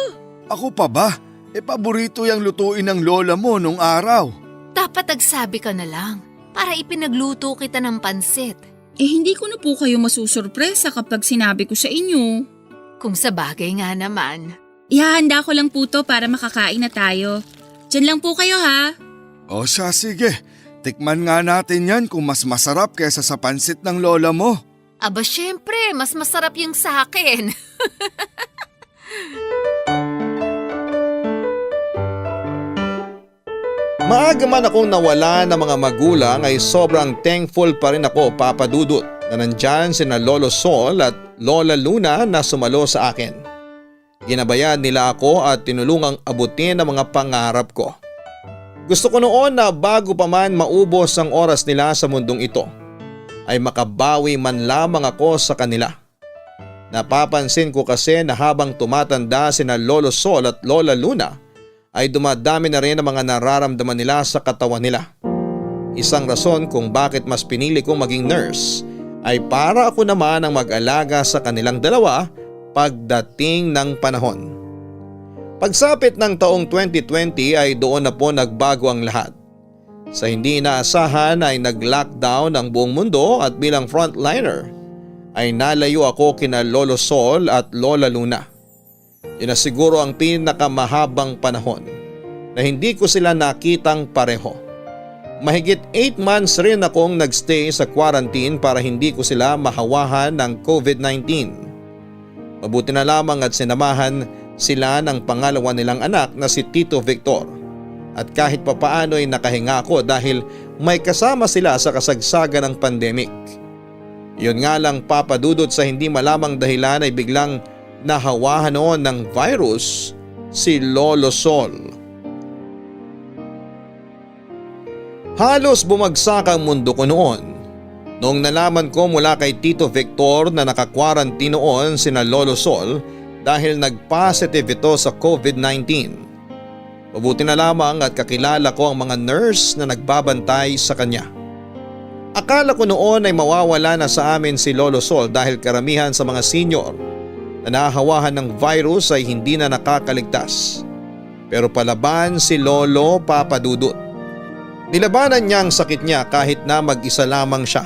Ako pa ba? Paborito yung lutuin ng lola mo nung araw. Dapat nagsabi ka na lang para ipinagluto kita ng pansit. Hindi ko na po kayo masusurpresa kapag sinabi ko sa inyo. Kung sa bagay nga naman. Ihahanda ko lang po to para makakain na tayo. Diyan lang po kayo ha. O siya, sige. Tikman nga natin yan kung mas masarap kaysa sa pansit ng lola mo. Aba syempre, mas masarap yung sa akin. Maaga man akong nawala ng mga magulang ay sobrang thankful pa rin ako, Papa Dudut, na nandyan sina Lolo Sol at Lola Luna na sumalo sa akin. Ginabayan nila ako at tinulungang abutin ang mga pangarap ko. Gusto ko noon na bago pa man maubos ang oras nila sa mundong ito, ay makabawi man lamang ako sa kanila. Napapansin ko kasi na habang tumatanda sina Lolo Sol at Lola Luna, ay dumadami na rin ang mga nararamdaman nila sa katawan nila. Isang rason kung bakit mas pinili kong maging nurse ay para ako naman ang mag-alaga sa kanilang dalawa pagdating ng panahon. Pagsapit ng taong 2020 ay doon na po nagbago ang lahat. Sa hindi inaasahan ay nag-lockdown ang buong mundo at bilang frontliner ay nalayo ako kina Lolo Sol at Lola Luna. Yun na siguro ang pinakamahabang panahon na hindi ko sila nakitang pareho. Mahigit 8 months rin akong nagstay sa quarantine para hindi ko sila mahawahan ng COVID-19. Mabuti na lamang at sinamahan sila ng pangalawa nilang anak na si Tito Victor. At kahit papaano ay nakahinga ako dahil may kasama sila sa kasagsagan ng pandemic. Yun nga lang, Papa Dudut, sa hindi malamang dahilan ay biglang nahawahan noon ng virus si Lolo Sol. Halos bumagsak ang mundo ko noon noong nalaman ko mula kay Tito Victor na naka-quarantine noon sina Lolo Sol dahil nag-positive ito sa COVID-19. Mabuti na lamang at kakilala ko ang mga nurse na nagbabantay sa kanya. Akala ko noon ay mawawala na sa amin si Lolo Sol dahil karamihan sa mga senior na nahahawahan ng virus ay hindi na nakakaligtas. Pero palaban si Lolo Papa Dudut. Nilabanan niya ang sakit niya kahit na mag-isa lamang siya.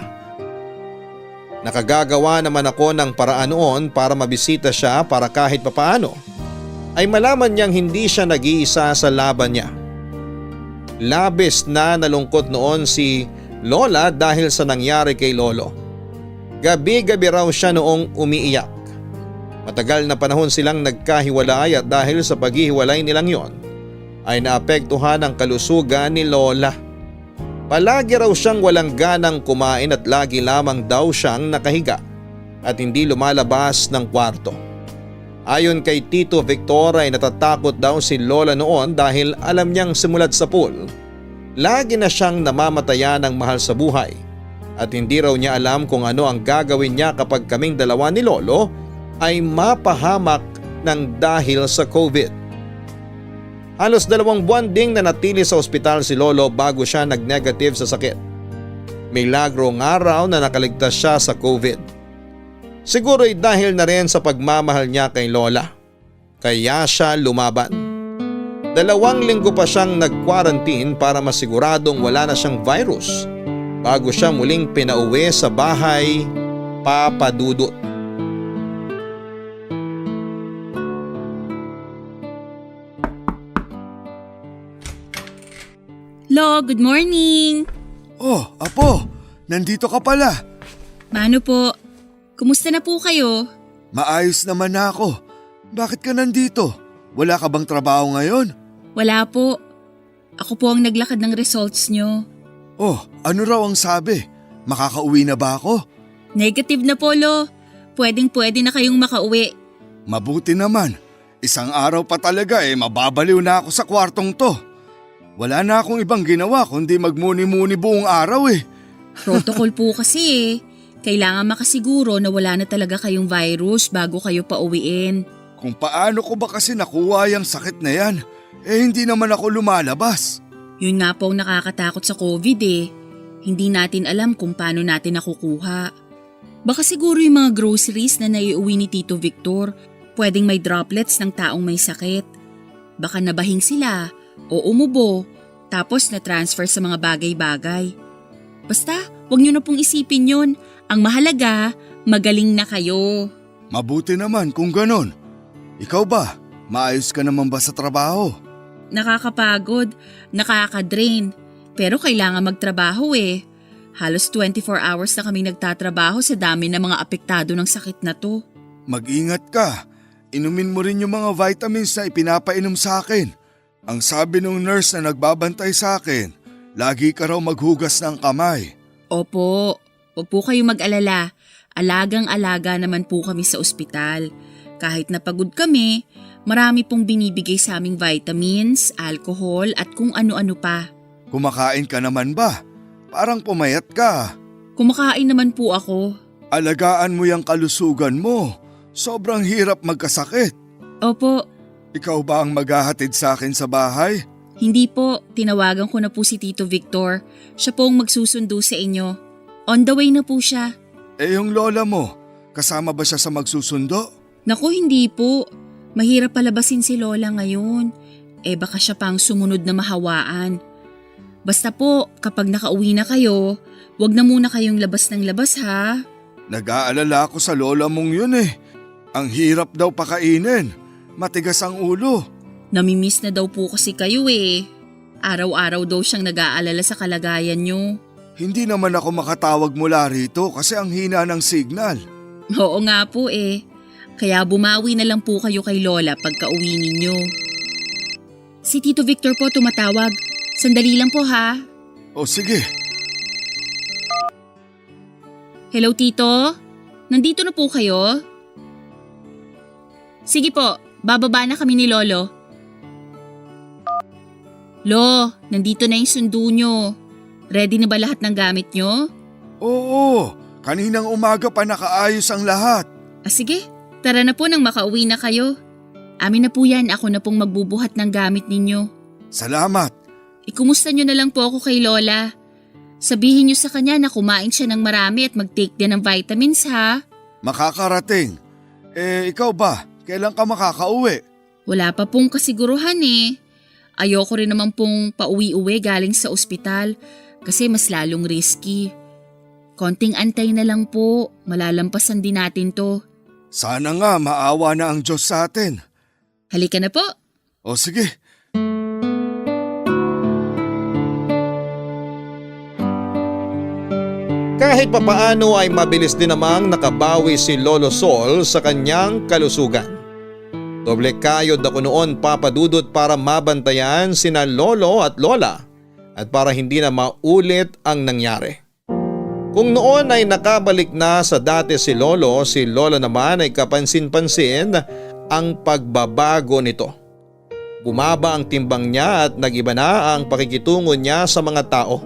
Nakagagawa naman ako ng paraan noon para mabisita siya para kahit papaano ay malaman niyang hindi siya nag-iisa sa laban niya. Labis na nalungkot noon si Lola dahil sa nangyari kay Lolo. Gabi-gabi raw siya noong umiiyak. Matagal na panahon silang nagkahiwalay at dahil sa paghihiwalay nilang yon ay naapektuhan ang kalusugan ni Lola. Palagi raw siyang walang ganang kumain at lagi lamang daw siyang nakahiga at hindi lumalabas ng kwarto. Ayon kay Tito Victor ay natatakot daw si Lola noon dahil alam niyang simulat sa pool, lagi na siyang namamatayan ng mahal sa buhay at hindi raw niya alam kung ano ang gagawin niya kapag kaming dalawa ni Lolo ay mapahamak ng dahil sa COVID. Halos 2 buwan ding nanatili sa ospital si Lolo bago siya nag-negative sa sakit. Milagro nga raw na nakaligtas siya sa COVID. Siguro'y dahil na rin sa pagmamahal niya kay Lola. Kaya siya lumaban. 2 linggo pa siyang nag-quarantine para masiguradong wala na siyang virus bago siya muling pinauwi sa bahay Papa Dudut. Lo, good morning! Oh, Apo, nandito ka pala. Mano po? Kumusta na po kayo? Maayos naman na ako. Bakit ka nandito? Wala ka bang trabaho ngayon? Wala po. Ako po ang naglakad ng results nyo. Oh, ano raw ang sabi? Makakauwi na ba ako? Negative na po, Lo. Pwedeng-pwede na kayong makauwi. Mabuti naman. Isang araw pa talaga mababaliw na ako sa kwartong to. Wala na akong ibang ginawa kundi magmuni-muni buong araw Protocol po kasi Kailangan makasiguro na wala na talaga kayong virus bago kayo pauwiin. Kung paano ko ba kasi nakuha yung sakit na yan, hindi naman ako lumalabas. Yun nga po ang nakakatakot sa COVID Hindi natin alam kung paano natin nakukuha. Baka siguro yung mga groceries na naiuwi ni Tito Victor, pwedeng may droplets ng taong may sakit. Baka nabahing sila o umubo tapos na-transfer sa mga bagay-bagay. Basta, wag nyo na pong isipin yun. Ang mahalaga, magaling na kayo. Mabuti naman kung ganon. Ikaw ba? Maayos ka naman ba sa trabaho? Nakakapagod, nakakadrain, pero kailangan magtrabaho Halos 24 hours na kaming nagtatrabaho sa dami ng mga apektado ng sakit na to. Mag-ingat ka. Inumin mo rin yung mga vitamins na ipinapainom sa akin. Ang sabi ng nurse na nagbabantay sa akin, lagi ka raw maghugas ng kamay. Opo, huwag po kayo mag-alala. Alagang-alaga naman po kami sa ospital. Kahit napagod kami, marami pong binibigay sa aming vitamins, alcohol at kung ano-ano pa. Kumakain ka naman ba? Parang pumayat ka. Kumakain naman po ako. Alagaan mo yung kalusugan mo. Sobrang hirap magkasakit. Opo. Ikaw ba ang maghahatid sa akin sa bahay? Hindi po, tinawagan ko na po si Tito Victor. Siya po ang magsusundo sa inyo. On the way na po siya. Yung lola mo, kasama ba siya sa magsusundo? Naku, hindi po. Mahirap palabasin si Lola ngayon. Baka siya pang sumunod na mahawaan. Basta po, kapag nakauwi na kayo, wag na muna kayong labas ng labas ha. Nag-aalala ako sa lola mong yun Ang hirap daw pakainin. Matigas ang ulo. Namimiss na daw po kasi kayo Araw-araw daw siyang nag-aalala sa kalagayan nyo. Hindi naman ako makatawag mula rito kasi ang hina ng signal. Oo nga po Kaya bumawi na lang po kayo kay Lola pagka uwi ninyo. Si Tito Victor po tumatawag. Sandali lang po ha. O sige. Hello Tito? Nandito na po kayo? Sige po, bababa na kami ni Lolo. Lo, nandito na yung sundo nyo. Ready na ba lahat ng gamit nyo? Oo, kaninang umaga pa nakaayos ang lahat. Sige, tara na po nang makauwi na kayo. Amin na po yan, ako na pong magbubuhat ng gamit ninyo. Salamat. Ikumusta nyo na lang po ako kay Lola. Sabihin nyo sa kanya na kumain siya ng marami at mag-take din ng vitamins ha. Makakarating. Ikaw ba? Kailan ka makakauwi? Wala pa pong kasiguruhan Ayoko rin naman pong pauwi-uwi galing sa ospital kasi mas lalong risky. Konting antay na lang po, malalampasan din natin to. Sana nga maawa na ang Diyos sa atin. Halika na po. O sige. Kahit papaano ay mabilis din namang nakabawi si Lolo Sol sa kanyang kalusugan. Doble kayod ako noon, Papa Dudut, para mabantayan sina Lolo at Lola at para hindi na maulit ang nangyari. Kung noon ay nakabalik na sa dati si Lolo, si Lola naman ay kapansin-pansin ang pagbabago nito. Bumaba ang timbang niya at nag-iba na ang pakikitungo niya sa mga tao.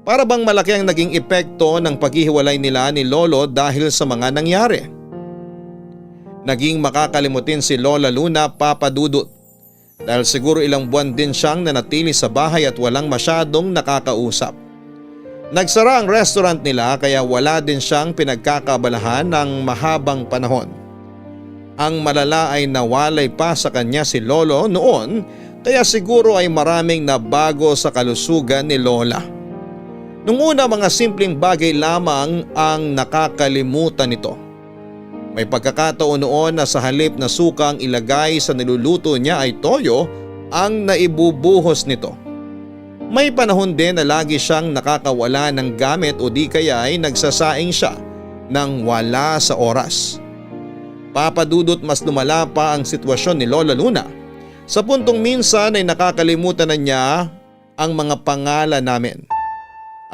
Para bang malaki ang naging epekto ng paghihiwalay nila ni Lolo dahil sa mga nangyari. Naging makakalimutin si Lola Luna, Papa Dudut, dahil siguro ilang buwan din siyang nanatili sa bahay at walang masyadong nakakausap. Nagsara ang restaurant nila kaya wala din siyang pinagkakabalahan ng mahabang panahon. Ang malala ay nawalay pa sa kanya si Lolo noon kaya siguro ay maraming nabago sa kalusugan ni Lola. Nung una, mga simpleng bagay lamang ang nakakalimutan nito. May pagkakataon noon na sa halip na suka ang ilagay sa niluluto niya ay toyo ang naibubuhos nito. May panahon din na lagi siyang nakakawala ng gamit o di kaya ay nagsasaing siya nang wala sa oras. Papa Dudut, mas lumala pa ang sitwasyon ni Lola Luna. Sa puntong minsan ay nakakalimutan na niya ang mga pangalan namin.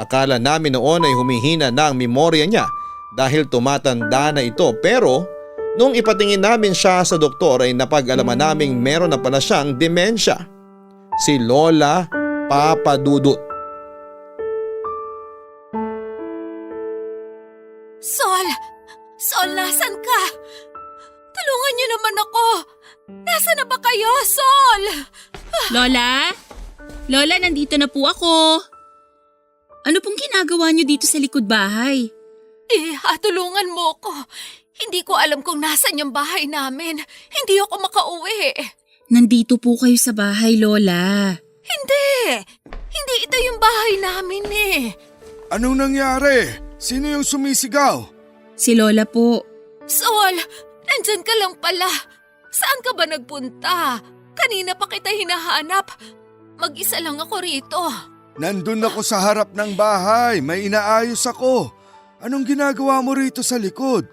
Akala namin noon ay humihina na ang memorya niya dahil tumatanda na ito, pero nung ipatingin namin siya sa doktor ay napag-alaman naming meron na pala siyang demensya. Si Lola, Papa Dudut. Sol! Sol, nasan ka? Tulungan niyo naman ako! Nasaan na ba kayo, Sol? Lola? Lola, nandito na po ako. Ano pong ginagawa niyo dito sa likod bahay? Tulungan mo ko. Hindi ko alam kung nasan yung bahay namin. Hindi ako makauwi. Nandito po kayo sa bahay, Lola. Hindi! Hindi ito yung bahay namin eh. Anong nangyari? Sino yung sumisigaw? Si Lola po. Sol, nandyan ka lang pala. Saan ka ba nagpunta? Kanina pa kita hinahanap. Mag-isa lang ako rito. Nandun ako sa harap ng bahay. May inaayos ako. Anong ginagawa mo rito sa likod?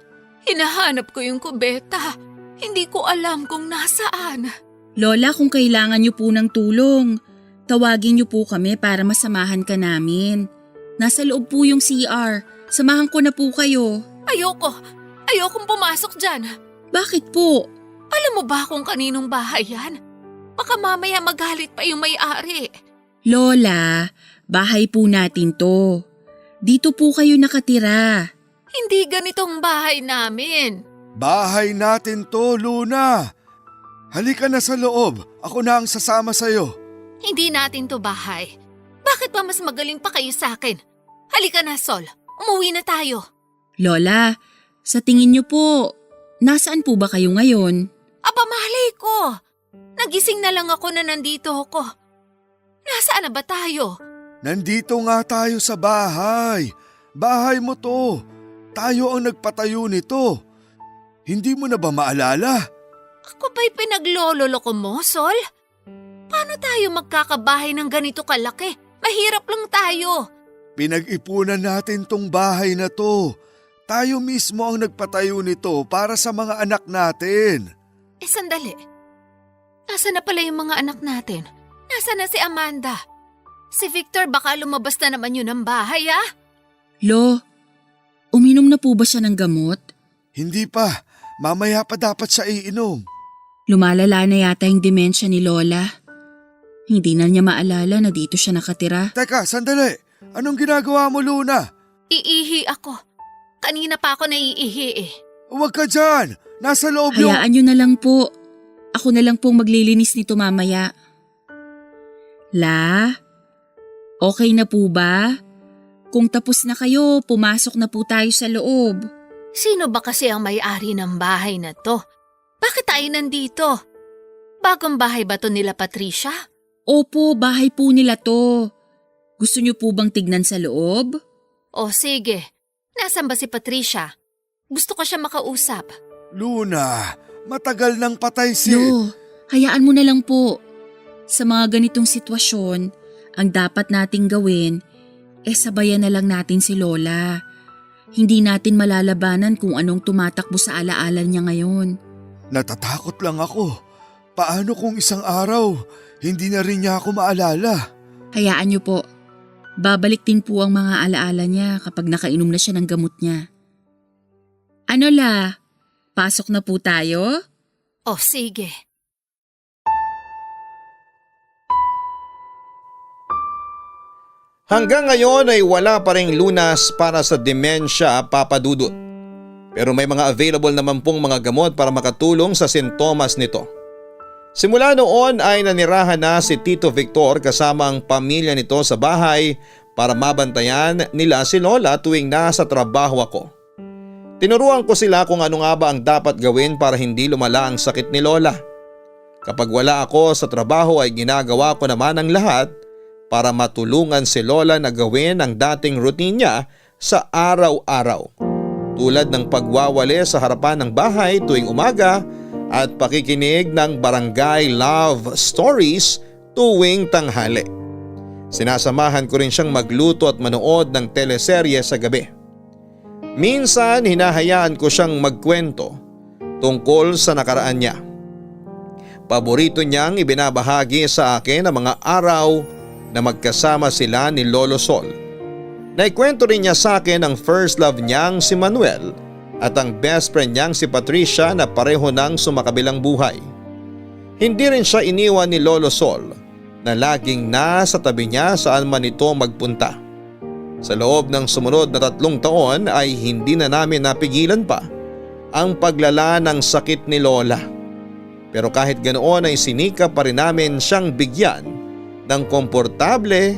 Hinahanap ko yung kubeta. Hindi ko alam kung nasaan. Lola, kung kailangan niyo po ng tulong, tawagin niyo po kami para masamahan ka namin. Nasa loob po yung CR. Samahan ko na po kayo. Ayokong pumasok dyan. Bakit po? Alam mo ba kung kaninong bahay yan? Baka mamaya magalit pa yung may-ari. Lola, bahay po natin to. Dito po kayo nakatira. Hindi ganitong bahay namin. Bahay natin to, Luna. Halika na sa loob. Ako na ang sasama sa'yo. Hindi natin to bahay. Bakit ba mas magaling pa kayo sa akin? Halika na, Sol. Umuwi na tayo. Lola, sa tingin niyo po, nasaan po ba kayo ngayon? Aba, malay ko. Nagising na lang ako na nandito ako. Nasaan na ba tayo? Nandito nga tayo sa bahay. Bahay mo to. Tayo ang nagpatayo nito. Hindi mo na ba maalala? Ako ba'y pinaglololoko mo, Sol? Paano tayo magkakabahay ng ganito kalaki? Mahirap lang tayo. Pinag-ipunan natin tong bahay na to. Tayo mismo ang nagpatayo nito para sa mga anak natin. Sandali. Nasaan na pala yung mga anak natin? Nasaan na si Amanda? Si Victor, baka lumabas na naman yun ng bahay, ha? Lo, uminom na po ba siya ng gamot? Hindi pa. Mamaya pa dapat siya iinom. Lumalala na yata yung demensya ni Lola. Hindi na niya maalala na dito siya nakatira. Teka, sandali. Anong ginagawa mo, Luna? Iihi ako. Kanina pa ako naiihi eh. Huwag ka dyan. Nasa loob yung... Hayaan niyo na lang po. Ako na lang pong maglilinis nito mamaya. La, okay na po ba? Kung tapos na kayo, pumasok na po tayo sa loob. Sino ba kasi ang may-ari ng bahay na to? Bakit tayo nandito? Bagong bahay ba to nila Patricia? Opo, bahay po nila to. Gusto niyo po bang tignan sa loob? O sige, nasan ba si Patricia? Gusto ko siya makausap. Luna, matagal nang patay si... Lo, hayaan mo na lang po. Sa mga ganitong sitwasyon, ang dapat nating gawin, sabayan na lang natin si Lola. Hindi natin malalabanan kung anong tumatakbo sa alaala niya ngayon. Natatakot lang ako. Paano kung isang araw, hindi na rin niya ako maalala? Hayaan niyo po. Babalik din po ang mga alaala niya kapag nakainom na siya ng gamot niya. Ano la? Pasok na po tayo? O sige. Hanggang ngayon ay wala pa ring lunas para sa demensya, Papa Dudut. Pero may mga available naman pong mga gamot para makatulong sa sintomas nito. Simula noon ay nanirahan na si Tito Victor kasama ang pamilya nito sa bahay para mabantayan nila si Lola tuwing nasa trabaho ako. Tinuruan ko sila kung ano nga ba ang dapat gawin para hindi lumala ang sakit ni Lola. Kapag wala ako sa trabaho ay ginagawa ko naman ang lahat para matulungan si Lola na gawin ang dating routine niya sa araw-araw. Tulad ng pagwawali sa harapan ng bahay tuwing umaga at pakikinig ng Barangay Love Stories tuwing tanghali. Sinasamahan ko rin siyang magluto at manood ng teleserye sa gabi. Minsan hinahayaan ko siyang magkwento tungkol sa nakaraan niya. Paborito niyang ibinabahagi sa akin ang mga araw na magkasama sila ni Lolo Sol. Naikwento rin niya sa akin ang first love niyang si Manuel at ang best friend niyang si Patricia na pareho nang sumakabilang buhay. Hindi rin siya iniwan ni Lolo Sol na laging nasa tabi niya saan man ito magpunta. Sa loob ng sumunod na 3 taon ay hindi na namin napigilan pa ang paglala ng sakit ni Lola. Pero kahit ganoon ay sinikap pa rin namin siyang bigyan ng komportable,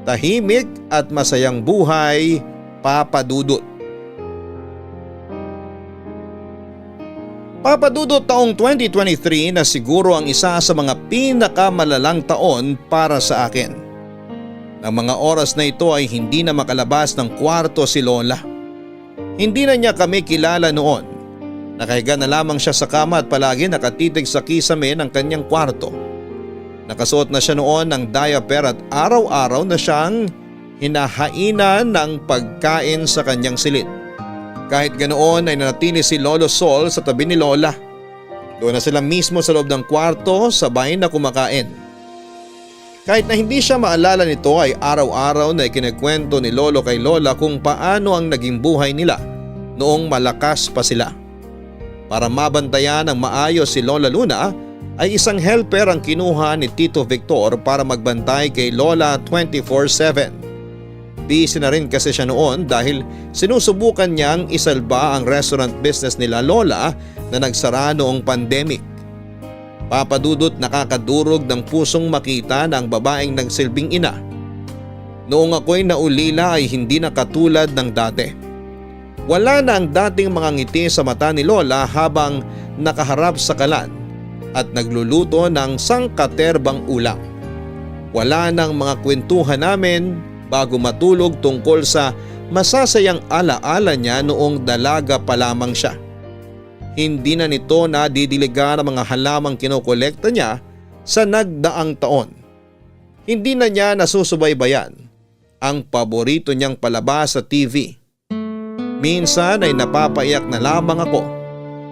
tahimik at masayang buhay, Papa Dudut. Papa Dudut, taong 2023 na siguro ang isa sa mga pinakamalalang taon para sa akin. Ang mga oras na ito ay hindi na makalabas ng kwarto si Lola. Hindi na niya kami kilala noon. Nakahiga na lamang siya sa kama at palagi nakatitig sa kisame ng kanyang kwarto. Nakasuot na siya noon ng diaper at araw-araw na siyang hinahainan ng pagkain sa kanyang silid. Kahit ganoon ay nanatili si Lolo Sol sa tabi ni Lola. Doon na sila mismo sa loob ng kwarto sabay na kumakain. Kahit na hindi siya maalala nito ay araw-araw na ikinekwento ni Lolo kay Lola kung paano ang naging buhay nila noong malakas pa sila. Para mabantayan ng maayos si Lola Luna ay isang helper ang kinuha ni Tito Victor para magbantay kay Lola 24/7. Busy na rin kasi siya noon dahil sinusubukan niyang isalba ang restaurant business nila Lola na nagsara noong pandemic. Papa Dudut, nakakadurog ng pusong makita na ang babaeng nagsilbing ina noong ako'y naulila ay hindi na katulad ng dati. Wala na ang dating mga ngiti sa mata ni Lola habang nakaharap sa kalan at nagluluto ng sangkaterbang ulam. Wala nang mga kwentuhan namin bago matulog tungkol sa masasayang alaala niya noong dalaga pa lamang siya. Hindi na nito nadidiligan ang mga halamang kinokolekta niya sa nagdaang taon. Hindi na niya nasusubaybayan ang paborito niyang palabas sa TV. Minsan ay napapaiyak na lamang ako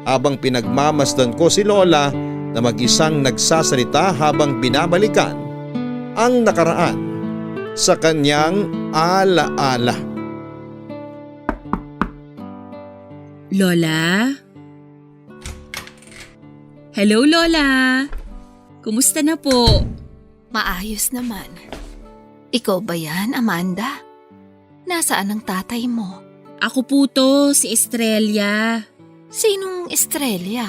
habang pinagmamasdan ko si Lola na mag-isang nagsasalita habang binabalikan ang nakaraan sa kanyang alaala. Lola? Hello, Lola. Kumusta na po? Maayos naman. Ikaw ba yan, Amanda? Nasaan ang tatay mo? Ako po to, si Estrella. Sinong Estrella?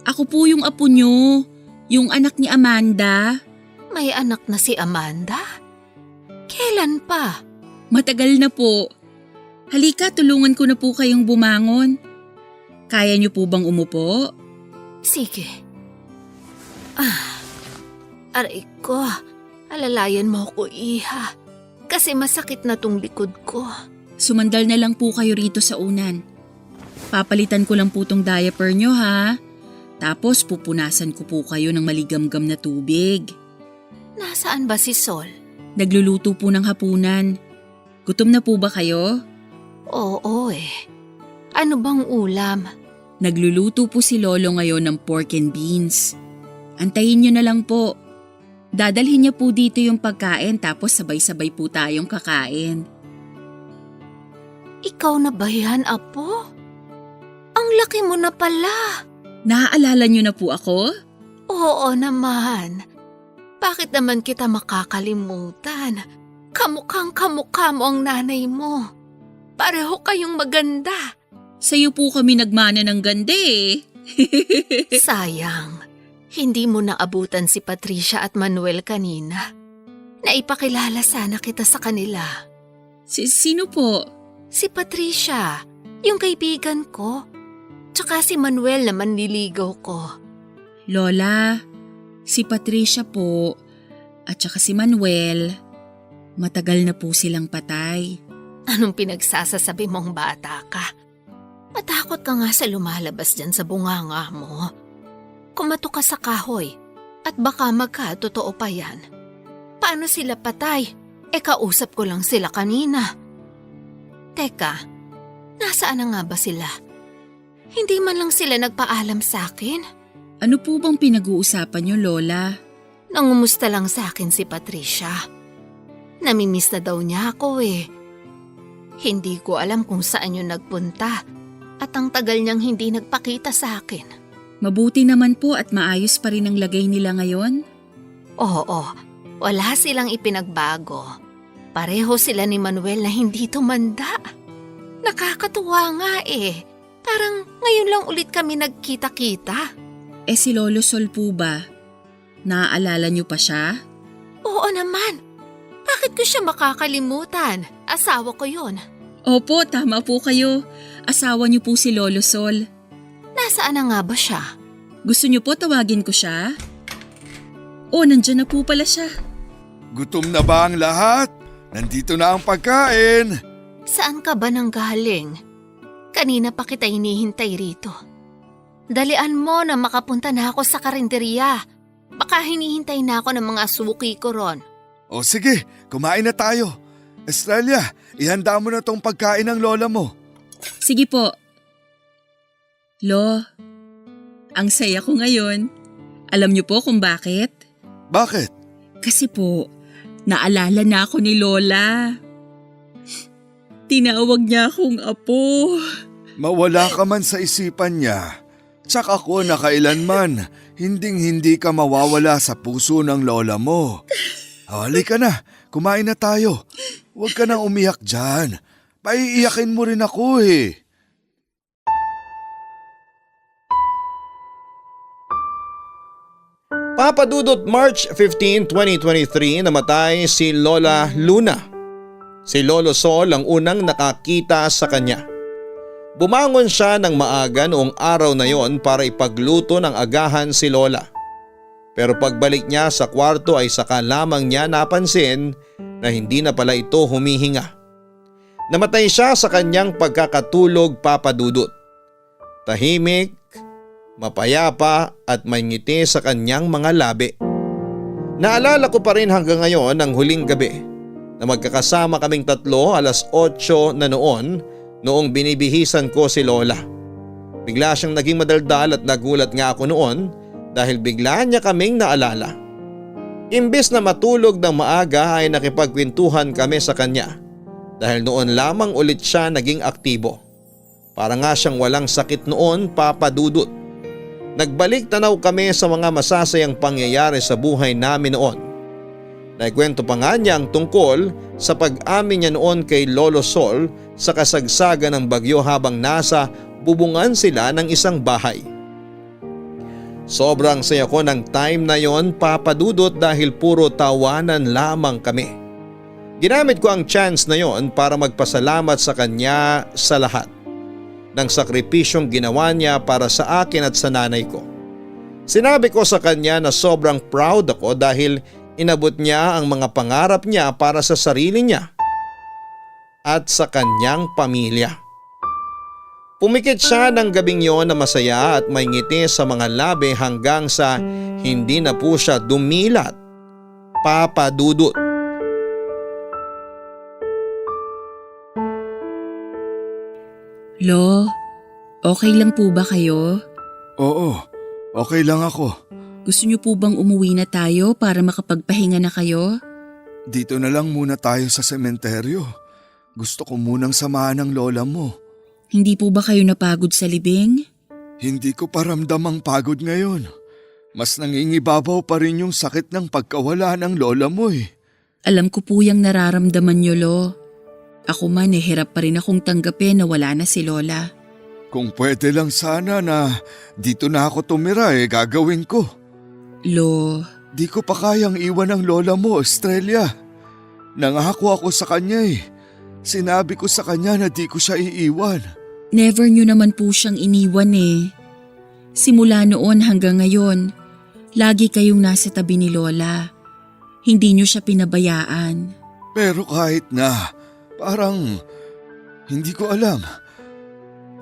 Ako po yung apo nyo, yung anak ni Amanda. May anak na si Amanda? Kailan pa? Matagal na po. Halika, tulungan ko na po kayong bumangon. Kaya nyo po bang umupo? Sige. Aray ko, Alalayan mo ko, Iha. Kasi masakit na tong likod ko. Sumandal na lang po kayo rito sa unan. Papalitan ko lang po tong diaper nyo ha. Tapos pupunasan ko po kayo ng maligamgam na tubig. Nasaan ba si Sol? Nagluluto po ng hapunan. Gutom na po ba kayo? Oo eh. Ano bang ulam? Nagluluto po si Lolo ngayon ng pork and beans. Antayin nyo na lang po. Dadalhin niya po dito yung pagkain tapos sabay-sabay po tayong kakain. Ikaw na ba yan, Apo? Ang laki mo na pala. Naaalala nyo na po ako? Oo naman. Bakit naman kita makakalimutan? Kamukhang kamukha mo ang nanay mo. Pareho kayong maganda. Sa'yo po kami nagmana ng ganda eh. Sayang, hindi mo naabutan si Patricia at Manuel kanina. Naipakilala sana kita sa kanila. Sino po? Si Patricia, yung kaibigan ko. Tsaka si Manuel na manliligaw ko. Lola, si Patricia po at saka si Manuel, matagal na po silang patay. Anong pinagsasasabi mong bata ka? Matakot ka nga sa lumalabas dyan sa bunganga mo. Kumato ka sa kahoy at baka magkatotoo pa yan. Paano sila patay? Kausap ko lang sila kanina. Teka, nasaan na nga ba sila? Hindi man lang sila nagpaalam sa akin. Ano po bang pinag-uusapan niyo, Lola? Nangumusta lang sa akin si Patricia. Namimiss na daw niya ako eh. Hindi ko alam kung saan yun nagpunta at ang tagal niyang hindi nagpakita sa akin. Mabuti naman po at maayos pa rin ang lagay nila ngayon. Oo, wala silang ipinagbago. Pareho sila ni Manuel na hindi tumanda. Nakakatuwa nga eh. Parang ngayon lang ulit kami nagkita-kita. Si Lolo Sol po ba? Naaalala niyo pa siya? Oo naman. Bakit ko siya makakalimutan? Asawa ko yun. Opo, tama po kayo. Asawa niyo po si Lolo Sol. Nasaan na nga ba siya? Gusto niyo po tawagin ko siya? Nandyan na po pala siya. Gutom na ba ang lahat? Nandito na ang pagkain. Saan ka ba nang galing? Kanina pa kita hinihintay rito. Dalian mo na makapunta na ako sa karinderya. Baka hinihintay na ako ng mga suki ko ron. O sige, kumain na tayo. Estrella, ihanda mo na tong pagkain ng lola mo. Sige po. Lo, ang saya ko ngayon. Alam niyo po kung bakit? Bakit? Kasi po, naalala na ako ni Lola. Tinawag niya akong apo. Mawala ka man sa isipan niya. Tsaka ako na kailanman, hinding-hindi ka mawawala sa puso ng lola mo. Halika na, kumain na tayo. Huwag ka nang umiyak dyan. Paiiyakin mo rin ako eh. Papa Dudut, March 15, 2023, namatay si Lola Luna. Si Lolo Sol ang unang nakakita sa kanya. Bumangon siya ng maaga noong araw na yon para ipagluto ng agahan si Lola. Pero pagbalik niya sa kwarto ay saka lamang niya napansin na hindi na pala ito humihinga. Namatay siya sa kanyang pagkakatulog, Papa Dudut. Tahimik, mapayapa at may ngiti sa kanyang mga labi. Naalala ko pa rin hanggang ngayon ang huling gabi na magkakasama kaming tatlo 8:00 na noong binibihisan ko si Lola. Bigla siyang naging madaldal at nagulat nga ako noon dahil bigla niya kaming naalala. Imbes na matulog ng maaga ay nakipagkwentuhan kami sa kanya dahil noon lamang ulit siya naging aktibo. Para nga siyang walang sakit noon, Papa Dudut. Nagbalik tanaw kami sa mga masasayang pangyayari sa buhay namin noon. Naikwento pa nga niya ang tungkol sa pag-amin niya noon kay Lolo Sol sa kasagsagan ng bagyo habang nasa bubungan sila ng isang bahay. Sobrang saya ko ng time na yon, Papa Dudut, dahil puro tawanan lamang kami. Ginamit ko ang chance na yon para magpasalamat sa kanya sa lahat ng sakripisyong ginawa niya para sa akin at sa nanay ko. Sinabi ko sa kanya na sobrang proud ako dahil Inabot niya ang mga pangarap niya para sa sarili niya at sa kanyang pamilya. Pumikit siya ng gabing yon na masaya at may ngiti sa mga labi hanggang sa hindi na po siya dumilat. Papa Dudut. Lo, okay lang po ba kayo? Oo, okay lang ako. Gusto niyo po bang umuwi na tayo para makapagpahinga na kayo? Dito na lang muna tayo sa sementeryo. Gusto ko munang samahan ng lola mo. Hindi po ba kayo napagod sa libing? Hindi ko pa ramdam ang pagod ngayon. Mas nangingibabaw pa rin yung sakit ng pagkawala ng lola mo eh. Alam ko po yung nararamdaman niyo, Lo. Ako man hirap pa rin akong tanggapin na wala na si Lola. Kung pwede lang sana na dito na ako tumira gagawin ko. Lo, Di ko pa kayang iwan ang lola mo, Estrella. Nangako ako sa kanya eh. Sinabi ko sa kanya na di ko siya iiwan. never niyo naman po siyang iniwan eh. Simula noon hanggang ngayon, lagi kayong nasa tabi ni Lola. Hindi niyo siya pinabayaan. Pero kahit na, parang hindi ko alam.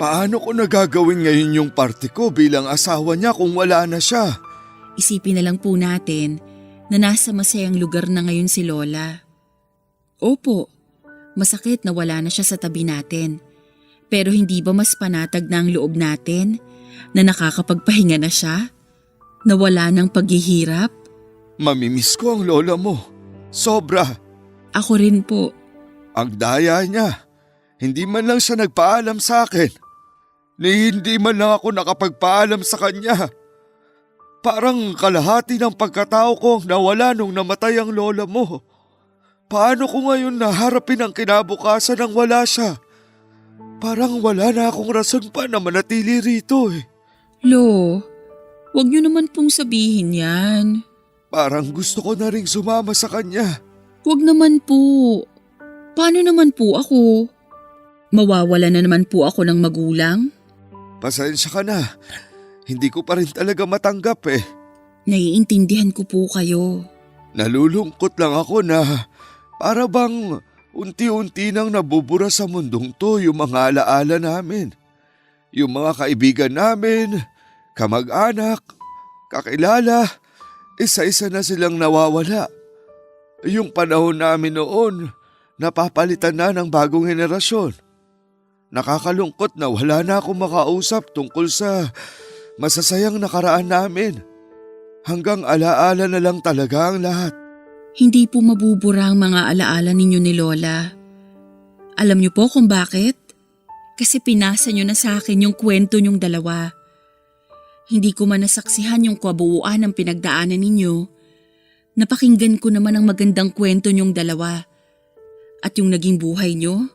Paano ko nagagawin ngayon yung parte ko bilang asawa niya kung wala na siya? Isipin na lang po natin na nasa masayang lugar na ngayon si Lola. Opo, masakit na wala na siya sa tabi natin. Pero hindi ba mas panatag na ang loob natin na nakakapagpahinga na siya? Na wala ng paghihirap? Mamimiss ko ang lola mo. Sobra. Ako rin po. Ang daya niya. Hindi man lang siya nagpaalam sa akin. Ni hindi man lang ako nakapagpaalam sa kanya. Parang kalahati ng pagkatao ko ang nawala nung namatay ang lola mo. Paano ko ngayon naharapin ang kinabukasan nang wala siya? Parang wala na akong rason pa na manatili rito eh. Lo, wag niyo naman pong sabihin yan. Parang gusto ko na ring sumama sa kanya. Wag naman po. Paano naman po ako? Mawawala na naman po ako ng magulang? Pasensya ka na. Hindi ko pa rin talaga matanggap eh. Naiintindihan ko po kayo. Nalulungkot lang ako na para bang unti-unti nang nabubura sa mundong to yung mga alaala namin. Yung mga kaibigan namin, kamag-anak, kakilala, isa-isa na silang nawawala. Yung panahon namin noon, napapalitan na ng bagong henerasyon. Nakakalungkot na wala na akong makausap tungkol sa masasayang nakaraan namin. Hanggang alaala na lang talaga ang lahat. Hindi po mabubura ang mga alaala ninyo ni Lola. Alam niyo po kung bakit? Kasi pinasa niyo na sa akin yung kwento niyong dalawa. Hindi ko man nasaksihan yung kabuuan ng pinagdaanan ninyo. Napakinggan ko naman ang magandang kwento niyong dalawa. At yung naging buhay niyo,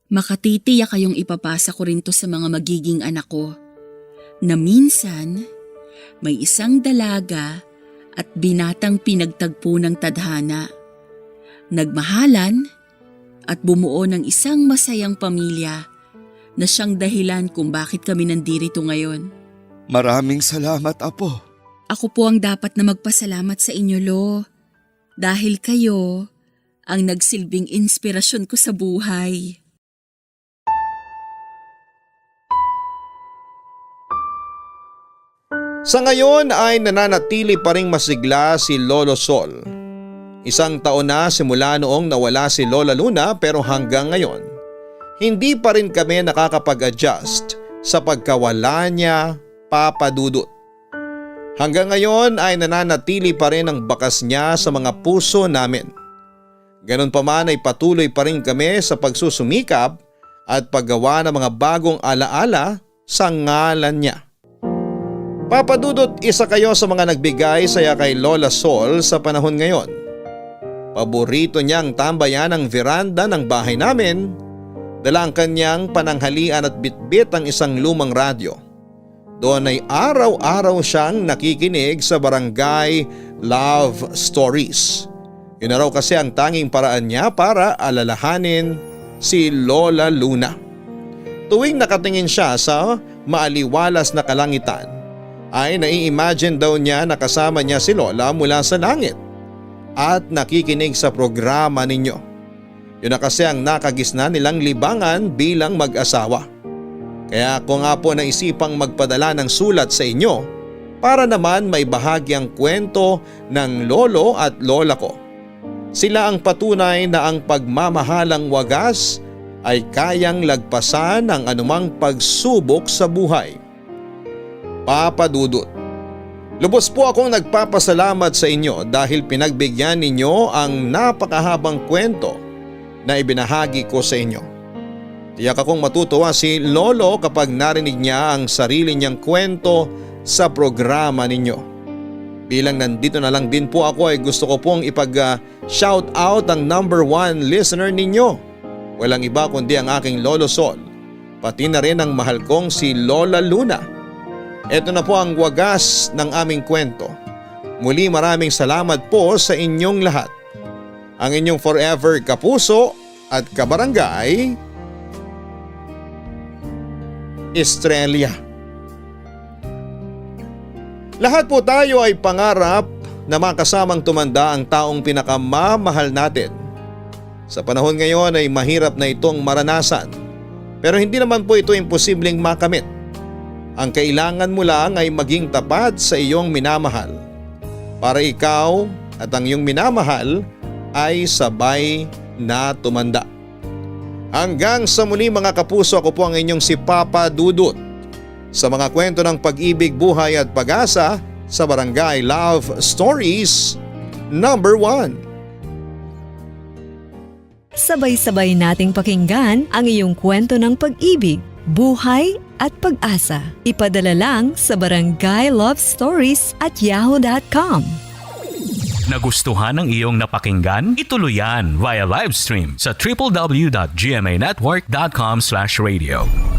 makatitiyak kayong ipapasa ko rin to sa mga magiging anak ko. Na minsan, may isang dalaga at binatang pinagtagpo ng tadhana. Nagmahalan at bumuo ng isang masayang pamilya na siyang dahilan kung bakit kami nandito ngayon. Maraming salamat, Apo. Ako po ang dapat na magpasalamat sa inyo, Lo. Dahil kayo ang nagsilbing inspirasyon ko sa buhay. Sa ngayon ay nananatili pa ring masigla si Lolo Sol. Isang taon na simula noong nawala si Lola Luna pero hanggang ngayon, hindi pa rin kami nakakapag-adjust sa pagkawala niya, Papa Dudut. Hanggang ngayon ay nananatili pa rin ang bakas niya sa mga puso namin. Ganun pa man ay patuloy pa rin kami sa pagsusumikap at paggawa ng mga bagong alaala sa ngalan niya. Papa Dudut, isa kayo sa mga nagbigay saya kay Lola Sol sa panahon ngayon. Paborito niyang tambayan ang veranda ng bahay namin, dala ang kanyang pananghalian at bitbit ang isang lumang radyo. Doon ay araw-araw siyang nakikinig sa Barangay Love Stories. Yun na raw kasi ang tanging paraan niya para alalahanin si Lola Luna. Tuwing nakatingin siya sa maaliwalas na kalangitan, ay nai-imagine daw niya na kasama niya si Lola mula sa langit. at nakikinig sa programa ninyo. Yun na kasi ang nakagisna nilang libangan bilang mag-asawa. Kaya ako nga po naisipang magpadala ng sulat sa inyo para naman may bahagi ang kwento ng lolo at lola ko. Sila ang patunay na ang pagmamahalang wagas ay kayang lagpasan ang anumang pagsubok sa buhay. Papa Dudut, lubos po akong nagpapasalamat sa inyo dahil pinagbigyan ninyo ang napakahabang kwento na ibinahagi ko sa inyo. Tiyak akong matutuwa si Lolo kapag narinig niya ang sarili niyang kwento sa programa ninyo. Bilang nandito na lang din po ako ay gusto ko pong ipag-shout out ang number 1 listener ninyo. Walang iba kundi ang aking Lolo Sol, pati na rin ang mahal kong si Lola Luna. Ito na po ang wagas ng aming kwento. Muli maraming salamat po sa inyong lahat. Ang inyong forever kapuso at kabarangay, Estrella. Lahat po tayo ay pangarap na makasamang tumanda ang taong pinakamamahal natin. Sa panahon ngayon ay mahirap na itong maranasan, pero hindi naman po ito imposibleng makamit. Ang kailangan mo lang ay maging tapat sa iyong minamahal para ikaw at ang iyong minamahal ay sabay na tumanda. Hanggang sa muli mga kapuso, ako po ang inyong si Papa Dudut sa mga kwento ng pag-ibig, buhay at pag-asa sa Barangay Love Stories number 1. Sabay-sabay nating pakinggan ang iyong kwento ng pag-ibig, buhay at pag-asa. Ipadala lang sa barangaylovestories@yahoo.com. Nagustuhan ng iyong napakinggan? Ituloy yan via live stream sa www.gmanetwork.com/radio.